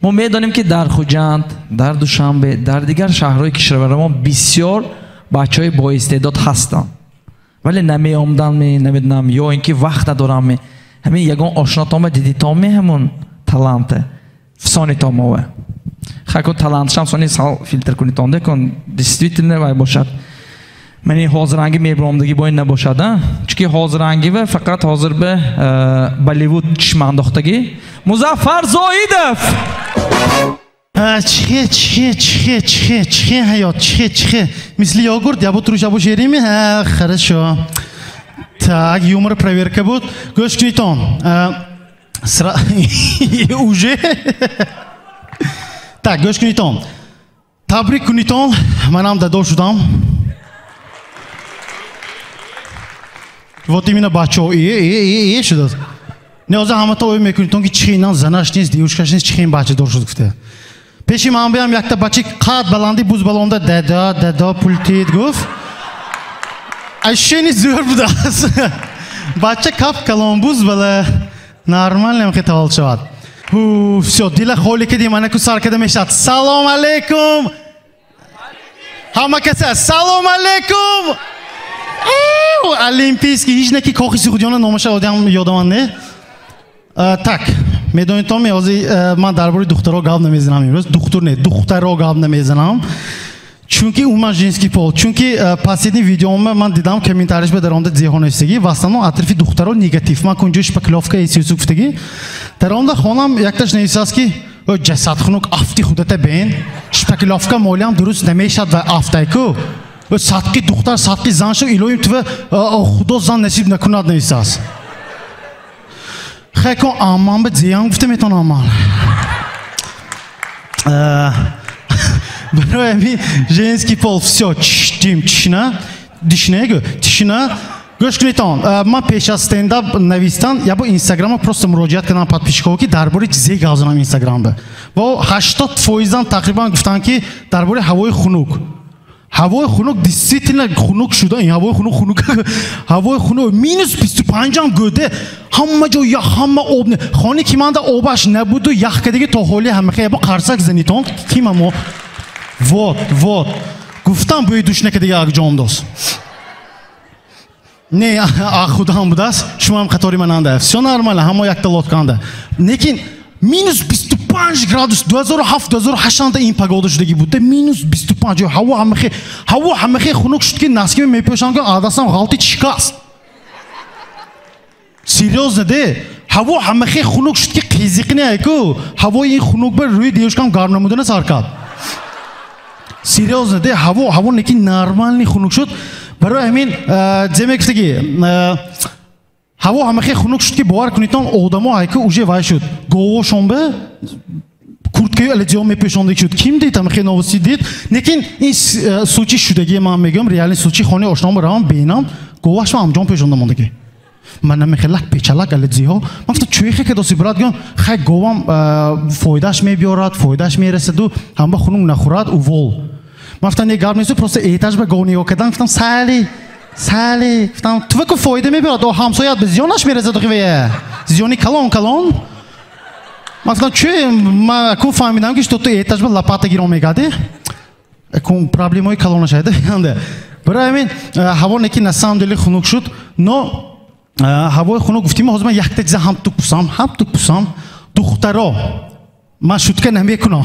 ما میدانیم که در خوجند در دوشنبه در دیگر شهرهای کشور ما بسیار بچهای با استعداد هستند ولی نمی‌آمدن نمیدونم یا اینکه وقت ندارم همین یگان آشناتام دیدیتام همون تالانته فسانی تاموه خاکو تالانتشم سانی سال فیلتر کنید آنده کن دیستریتونه وای باشد منی حاضرانگی میبرامدگی با این نباشد چونکه حاضرانگی و فقط حاضر به بالیوود چشم انداختگی مظفر زاهیدف چه حیات چه مثل йогурт я буду рушабу шерими хорошо так юмор проверка будет гош книтон уже так гош книтон табрик книтон манам дадо шудам вот именно бачо шудад не оза ҳама то мекунитон ки чихинан занаш нест девушкаш нест чихин бача дор шуд гуфте пеши ман биям якта бача қад баланди буз балонда дада пултид гуфт ощущение зӯр будааст бача кап калон буз бала нормально хитовал шавад все дила холӣ кади манаку сар када мешавад салом алейкум ҳама каса салом алейкум олимпийский ҳеҷ не ки кохи суғудиёна номаша одам ёдаман не так медонед то ман дар бораи духтаро гап намезанам имрӯз духтур не духтаро гап намезанам чунки уман женский пол чунки последни видеома ман дидам комментариш ба дар онда зеҳонистагӣ ва основном атрафи духтаро негатив ман кунҷои шпакловка эсиусу гуфтагӣ дар онда хонам якташ нависааст ки ҷасадхунук афти худата бен шпакловка молиам дуруст намешад ва афтайку садқи духтар садқи зан шо илоҳим тува худо зан насиб накунад нависааст خیلی آمان به زیان گفته میتونم آمان برای همین ژنسکی پول все چیم چشنا دیشنه چشنا گوش کنیتون من پیش از استنداپ نویستن یا با اینستاگرام просто مراجعت کردم подписчиков که درباره چیزی گفتم اینستاگرام به و 80% تقریبا گفتن که درباره هوای خنک هوای خنک دیسیتینا خنک شده این هوای خنک مینوس 25 هم گوده همه جا یا همه آب نه خانه کی من دا آبش نبود و یخ کدیگه تا حالی همه خیلی با قرصک زنیتون کی ما وات گفتم باید دوش نکدیگه اگه جام داست نه خدا هم بوده است شما هم خطاری من انده все нормально همه یک تلات کنده لیکن مینوس 25 25 градус 2007-2008 این погода шудагӣ буд минус 25 ҳаво ҳамахе хунук шуд ки наски мепӯшам ки адасам ғалти шикаст серьёзно де ҳаво ҳамахе хунук шуд ки қизиқ не ку ҳавои ин хунук ба рӯи девушкам гарм намудана сар кард серьёзно де ҳаво неки нормальни хунук шуд барои ҳамин земе гуфтаги ҳаво ҳамахе хунук шуд ки бовар кунитон одамо ҳайку уже вай шуд говошонбе курткаи алладиё мепӯшондагӣ шуд ким дид ҳамахе новосӣ дид лекин ин сучи шудагӣ ман мегӯям реални сучи хони ошном равам бинам говашма амҷон пӯшонда мондагӣ ман намехелак печалак алладиҳо ман гуфтам чӯихе ки доси бурад гӯям хай говам фоидааш мебиёрад фоидааш мерасаду ҳамба хунук нахӯрад увол ман гуфтам не гарм несту просто этаж ба гов нигоҳ кардам гуфтам сали гуфтам ту ку фоида мебиёрад ҳамсоят ба зиёнаш мерасад охиве зиёни калон ман гуфтам чӯ ман акун фаҳмидам ки что ту этаж ба лопата гирон мегади акун проблемаи калонаш айда барои ҳамин ҳаво ки на самом деле хунук шуд но ҳавои хунук гуфтим ҳозир ман якта чиза ҳам тук пусам духтаро ман шутка намекунам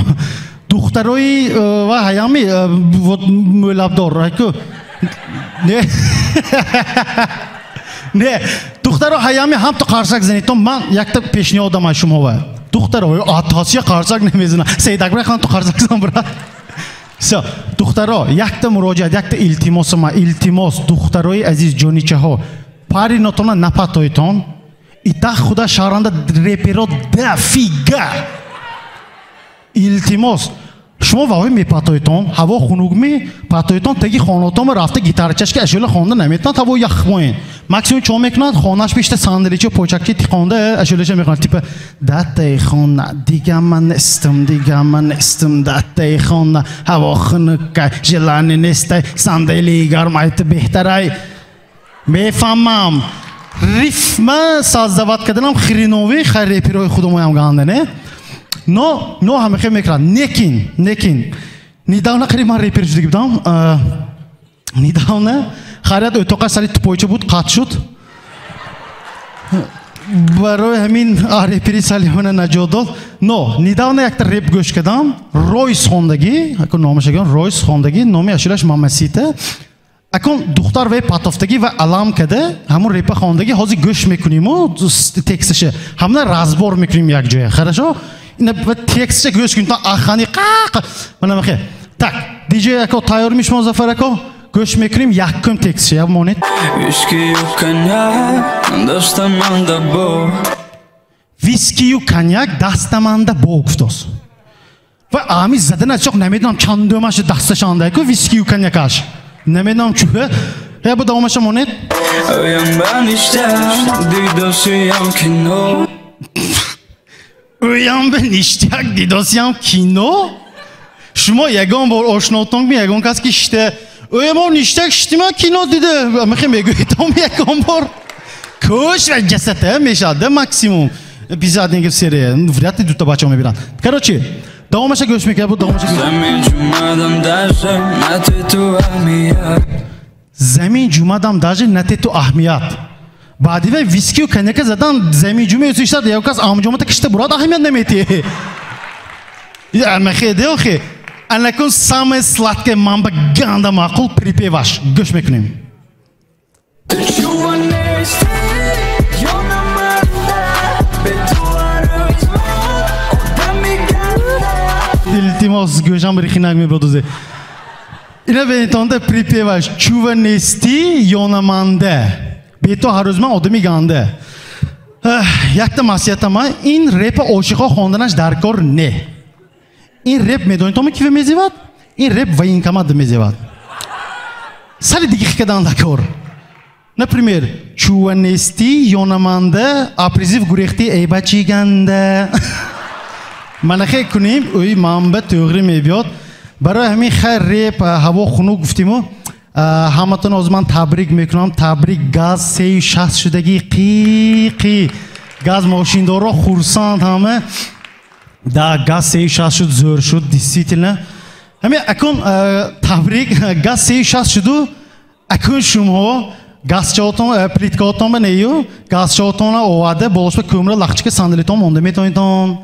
духтарои ва ҳаями мӯлабдор не духтаро ҳаями ҳам ту қарсак занитон ман якта пешниҳодам аз шумова духтаро атосия қарсак намезанам сейдакбра хан ту қарсак зан брат все духтаро якта муроҷиат якта илтимос духтарои азиз ҷоничаҳо пари нотона напатоитон ита худа шаҳранда реперо дафига илтимос шумо ваҳои мепатоитон ҳаво хунук мепатоитон таги хонотома рафта гитарчашки ашёла хонда наметонад ҳаво яхмоин максимум чо мекунад хонаш пишта сандаличи почакчи тиқонда ашёлаша мекунад типа датаи хона дига ман нестам датаи хона ҳаво хунукай желани нестай сандалии гармайти беҳтарай мефаҳмам рифма создават карданам хреновӣ хай реперои худомоям гаанда не но ҳамахе мекунад некин недавна қариб ман репер шудагӣ будам недавна харияд отоқаш сари тупойча буд қатъ шуд барои ҳамин репери салимона наҷот дод но недавна якта реп гӯш кардам ройс хондагӣ акун номашаган ройс хондагӣ номи ашӯлаш мамасита акун духтар вай патофтагӣ ва алам када ҳамун репа хондагӣ ҳозир гӯш мекуниму тексташа ҳамна разбор мекуним якҷоя хорошо тексташа гӯш куним ахани манамахе так диҷей ако тайёр мешумо зафар ако гӯш мекуним якум тексташа явмонед вискию коньяк дастаманда бо гуфтост ва ами задана чоқ намедонам чандумаш дасташанда ку вискию коньякаш намедонам чӯ я бу давомаша монед уям ба ништяк дидосиям кино шумо ягон бор ошнотон ягон кас ки шите мо ништяк шитима кино диде мехе мегӯитам ягон бор кӯш ва ҷасата мешавад максимум бизад неги серия вряд ли дута бачаҳо мебиранд короче давомаша гӯш мекунед бу давомаша замин ҷумадам даже на те ту аҳмият баъди вай вискию коньяка задан замин ҷума юсиштад як кас амҷомата кишта бурад аҳамият намети амахе деохе анакун самое сладкое ман ба ганда маъқул припеваш гӯш мекунем илтимос гӯшам рихинак мебодузе ина бенитонда припеваш чува нестӣ ёнаманда бето ҳар рӯз ман одами ганда якта масиятама ин репа ошиқо хонданаш дар кор не ин реп медонитома киве мезевад ин реп военкомат мезевад сари дигих кадан да кор например чува нестӣ ёнаманда апризив гурехтӣ эйбачи ганда манахе куним ӯи манба туғри мебиёд барои ҳамин хайр реп ҳаво хунук гуфтиму ҳаматон оз ман табрик мекунам табрик газ 360 шудагӣ қи газ мошиндорро хурсанд ҳама да газ 360 шуд зӯр шуд действительно ҳамин акун табрик газ 360 шуду акун шумоҳо газчаотон плиткаотон ба нею газчаотона оварда болошба кӯмра лахчика сандалитон монда метавонитон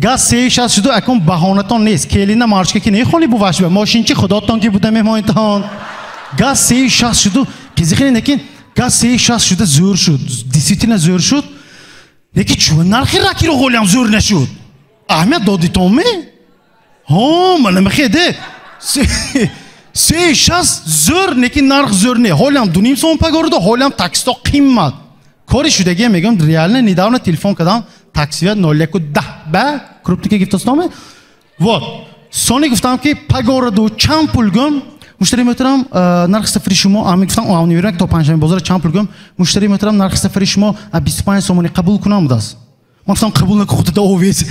گاز سیش از شده اکم بهانه‌تان نیست کلینا مارچ که نمیخونی بوش به ماشین چی خداتون که بوده میمونتان گاز سیش از شده پیزخی نکین گاز سیش از شده زور شد دیسیپلین زور شد یکی چون نرخی راکی رو خولیم زور نشد اهمیت دادی تو می ها من نمیخیده سیش از زور نکی نرخ زور نه خولیم دونیم سون پگورده خولیم تاکستا قیمت کاری شدگی میگم ریال نه نیداون تلفن کدام تاکسیات 0.10 به کروپتیکه گفتستامه вот سونی گفتم که پگورده چند پول گم مشتری محترم نرخ سفری شما آمی گفتم آن میبرن تا پنجشنبه بازار چند پول گم مشتری محترم نرخ سفری شما 25 سومانی قبول کنم داست من گفتم قبول نکن خودت اویز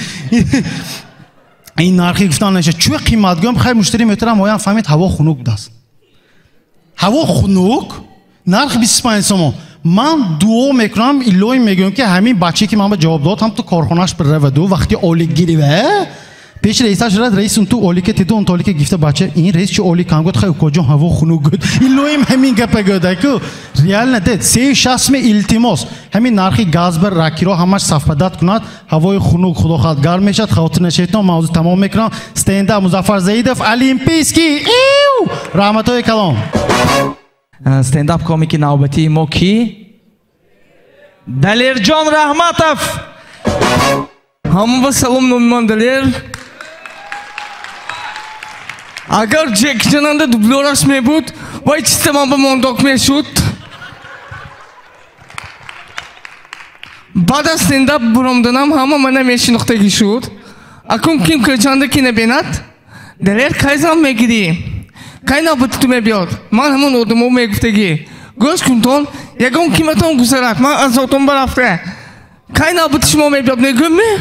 این نرخی گفتم نشه چه قیمت گم خیر مشتری محترم آیان فهمید هوا خنک داست هوا خنک نرخ 25 سوم من دو میکنم ایلوی میگم که همین بچه که من به جواب داد هم تو کارخونه‌اش بره و دو وقتی اولی گیره پیش رئیسش رد رئیس اون تو اولی که تیدو اون تولی که گفته بچه این رئیس چه اولی کام گفت خیلی کجا هوا خنک گفت ایلویم همین گپ گفته که ریال نده 360 التماس همین نرخی گاز بر راکی رو همش صفادت کند هوای خنک خدا خواهد گرم میشد خاطر نشیدن موضوع تمام میکنم استنده مظفر زیدف المپیسکی ایو رحمتای کلام استنداپ کومیکی نوبتی ما کی دلیرجان رحمتов همه با سلام نمیمان دلیر اگر جک جنانده دوبلورش می بود وای چیسته من با مونداک می شد بعد از استنداپ برامدنم همه من میشناختگی شد اکنون کیم کرچانده کی نبیند دلیر کایزم میگیری کای نبود تو میبیاد من همون آدمو میگفتگی گوش کنتون یکم کیمتون گذرد من از اتون برفته کای نبود شما میبیاد نگم می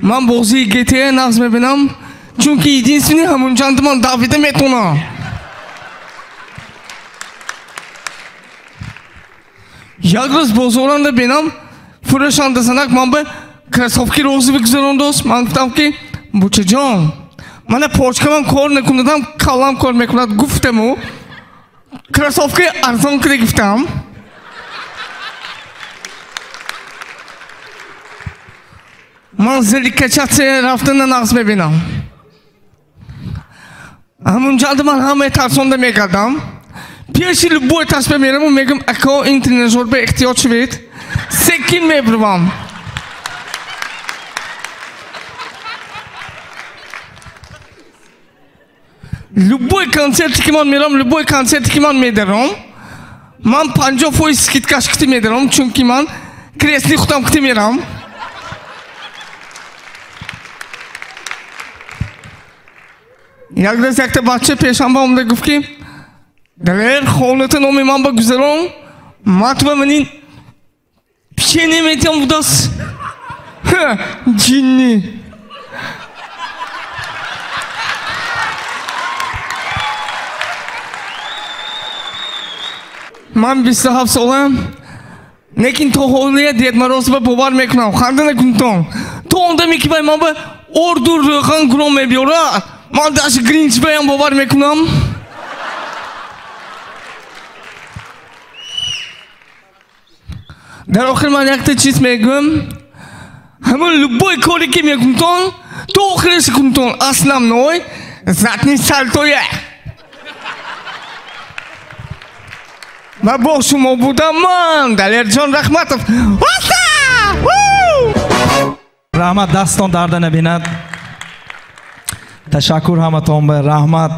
من بازی گیتی نقص میبینم چون که ایدینسونی همون چند من داویده میتونم یک روز بازارنده بینم فروشنده سنک من به کرسافکی روزی بگذارم دوست من گفتم که بچه جان من پاچکه من کار نکندم کلام کار میکند گفتم و کرسافکی ارزان کده گفتم من زلی کچت رفتن نقص میبینم همون جلد من همه ترسانده میکردم پیشی لبوی تصمیم میرم و میگم اکا این ترینجور به احتیاط شوید سکین میبروم لبوی کنسرتی که من میرم لبوی کنسرتی که من میدارم من 50% سکیتکاش کتی میدارم چون که من کریسلی خودم کتی میرم یک روز یک بچه پیشم با اومده گفت که دلیر خونت نامی من بگذارم من تو بمینین پیشه نمیتیم بودست جینی من 27 سالم لیکن تو حولیه دید مراسم باور میکنم خنده نکنم تو اونده میکی بای من به اردو روغن گروه میبیارد من داشت گرینچ بایم باور میکنم در آخر من یک چیز میگم همون لبای کاری که میکنم تو آخرش کنم اصلا نوی زدنی سلطویه و با شما بودم من دلیرجان رحمتов رحمت دستان درد نبیند تشکر همتون به رحمت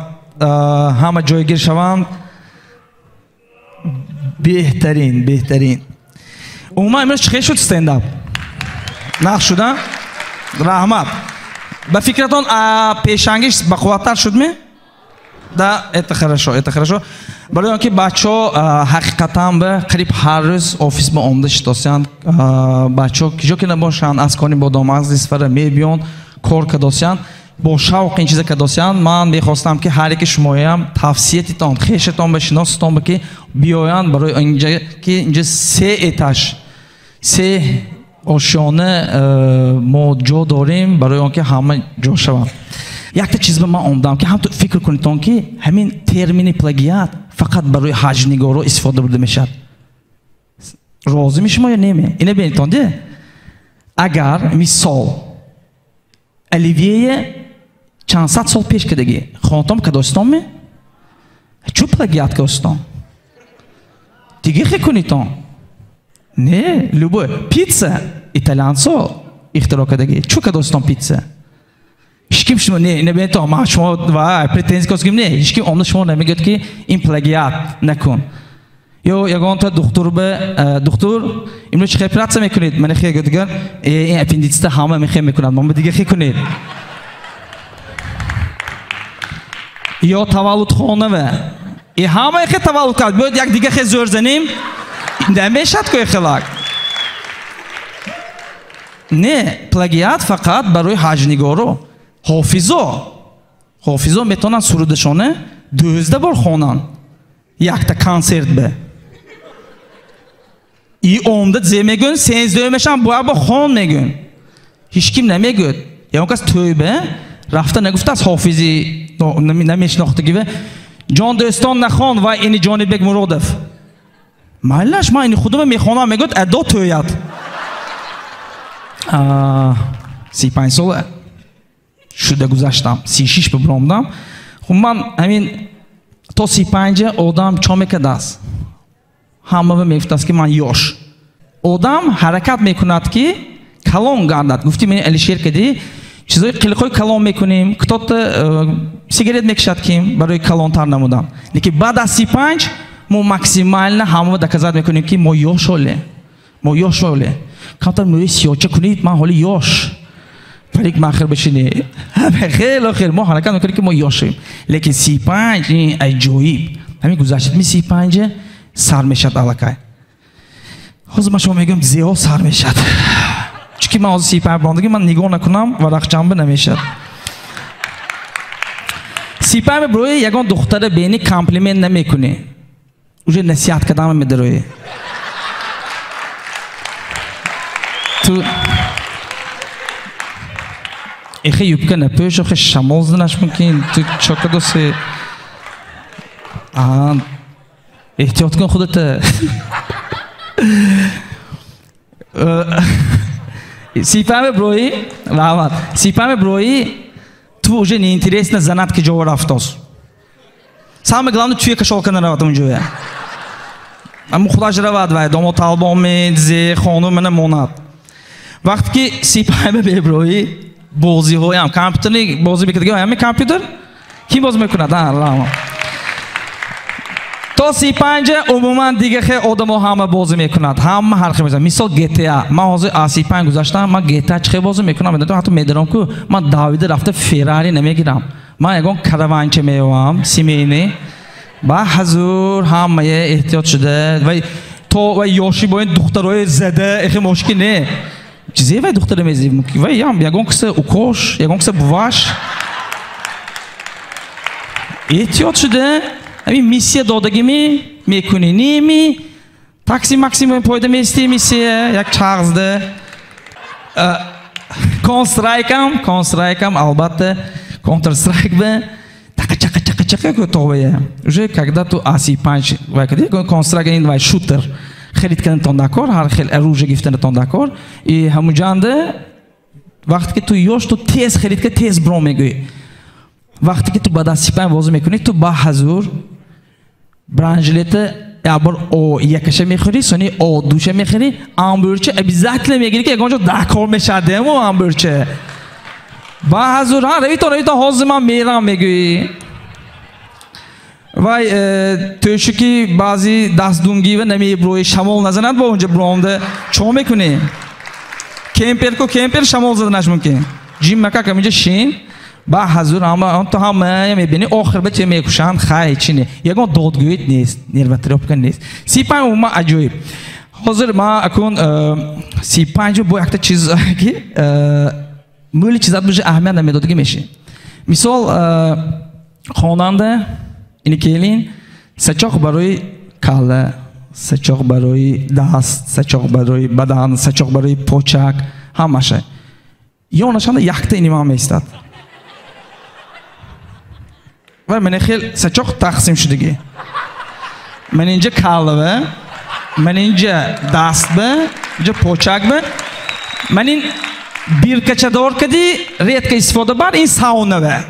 همه جایگیر شوند بهترین اوما امروز چه شد استنداپ نقش شدن رحمت به فکرتون پیشنگیش بقوتر شد می да это хорошо برای اینکه بچه‌ها حقیقتاً به قریب هر روز آفیس با آموزش داشتند بچه‌ها کجا که نباشند از کاری با دامغز سفر میبیان کار کردند با شوق این چیزا کردند من می‌خواستم که هر یک شما هم توصیه‌تان خیشتان بشناستان بکی بیایند برای اینجا که اینجا 3 اتاج 3 آشیانه ما جا داریم برای اینکه همه جا شوند یک تا چیز به من آمدم که هم تو فکر کنید که همین ترمین پلاگیات فقط برای حج نگارا استفاده برده میشد rozi mishma ya nemi? Ine bentonde. Agar misol Olivier چند صد سال پیش کدگی خانتم کداستم می چوب پلاگیات کداستم دیگه خی کنیتون نه لوبو پیتزا ایتالانسو اختراع کدگی چو کداستم پیتزا هیچکیم شما نه بیتام ما شما و پرتنز کاسکیم نه هیچکیم آمده شما نمیگید که این پلاگیات نکن یا یگان تا دکتر اینو چه پراتس میکنید من خیلی دیگر این اپندیکس همه میخوام میکنند ما دیگه خی کنید یا تولد خانه و همه خیلی تولد کرد باید یک دیگه خیلی زور زنیم نمیشد که خلاق نه پلاگیات فقط برای حاجنگارو حافظو میتونن سرودشونه 12 بار خونن یک تا کنسرت به ای عمدت زی میگن 13 میشن با خون میگن هیچ کیم نمیگه یا اون کس توبه رفته نگفته از حافظی نمیشناخته که جان دوستان نخوان و اینی جانی بگ مرادف مالش ما اینی خودم میخوانم میگوید ادا تویت 35 ساله شده گذاشتم 36 ببرامدم خب من همین تا 35 آدم چا میکرد است همه میفته است که من یاش آدم حرکت میکند که کلان گردد گفتی من الیشیر کدی چیزای قلقای کلان میکنیم کتات سیگارت میکشد کیم برای کلان تر نمودن لیکن بعد از 35 ما ماکسیمال همه دکزاد میکنیم که ما یاش اوله کامتر موی سیاچه کنید من حالی یاش فریق ماخر بشینه خیلی ما حرکت میکنیم که ما یاشیم لیکن 35 این عجیب همین گذشت می 35 سر میشد علاقه حاضر من شما میگم زیاد سر میشد چون که من از 35 براندگی من نگاه نکنم و رخچنبه نمیشد 35 برای یگان دختر بینی کامپلیمنت نمیکنه اوجه نصیحت کردم میدروی تو ایخی یوبکه نپوش خیلی شمال زنش ممکن تو چاکه دوسته احتیاط کن خودت 35 برای رحمت 35 برای تو اوجه نیینتریس نزند که جوار افتاز سامه главное توی کشالکه نرواد اونجوه اما خودش رواد وای دامو طالبامید زی خانو من موند وقتی که 35 برای بازی های هم کامپیوتر بازی میکنه همه کامپیوتر کی بازی میکنه رحمت تا 35 عموما دیگه خیلی آدم همه بازی میکنند همه حرکت میزنند مثال GTA من حاضر 35 گذاشتم من GTA چه بازی میکنم میدونم حتی میدونم که من داوید رفته فراری نمیگیرم من یکون کاروانچه میوام سیمینی با حضور همه احتیاط شده و تو و یاشی با این دخترای زده اخی مشکل نه چیزی و دختر میزیم و یکون کس اوکوش یکون کس بواش احتیاط شده همین میسیه دادگی میکنی نیمی تاکسی ماکسیموم پایده میستی میسیه یک چارزده констрайкам البته контр страйк به чака готовые уже когда tu asi5 و کدی констрайк این و شوتر خرید کردن داکور هر خیل روزه گفتن داکور ای همون جانده وقتی که تو یوش تو تیز خرید که تیز برام میگی وقتی که تو بعد از 35 بازی میکنی تو با حضور برانجلت ابر او یکشه میخوری سونی او دوشه میخوری امبورچه ابزاکل میگیری که اگه داکور میشده مو امبورچه با حضور ها رویتا حاضر من میرم میگی وای توشی که بعضی دست دونگی و نمی بروی شمال نزند با اونجا برامده چون میکنی کمپر شمال زدنش ممکن جیم مکا که اینجا شین با حضور همه تو همه میبینی آخر به چه میکشند خواهی چینه یکان دادگویت نیست نیروتراپکن نیست 35 اوما عجیب حاضر ما اکون 35 با یک چیز که مولی چیزات بشه اهمیت نمیدادگی میشه مثال خواننده اینی کلین سچاق برای کاله سچاق برای دست سچاق برای بدن سچاق برای پوچک همشه یا نشانده یکتا اینی ما میستد و من خیلی سچاق تقسیم شدگی من اینجا کاله من اینجا دست به اینجا پوچک به من این بیرکچه دور کدی ریت که استفاده بر این ساونه به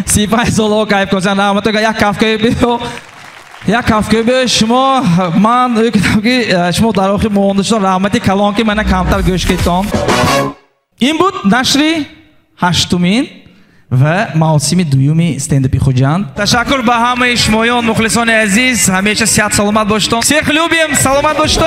سیپای زولو کایف کنن رحمت که یک کافکه بیو یک کافکه بیو شما من که شما در آخر موندشون رحمتی کلان که من کمتر گوش کردم این بود نشری هشتمین و مراسم دومی استنداپی خوجاند تشکر به همه شمایان مخلصان عزیز همیشه صحت سلامت باشید سیخ لوبیم سلامت باشید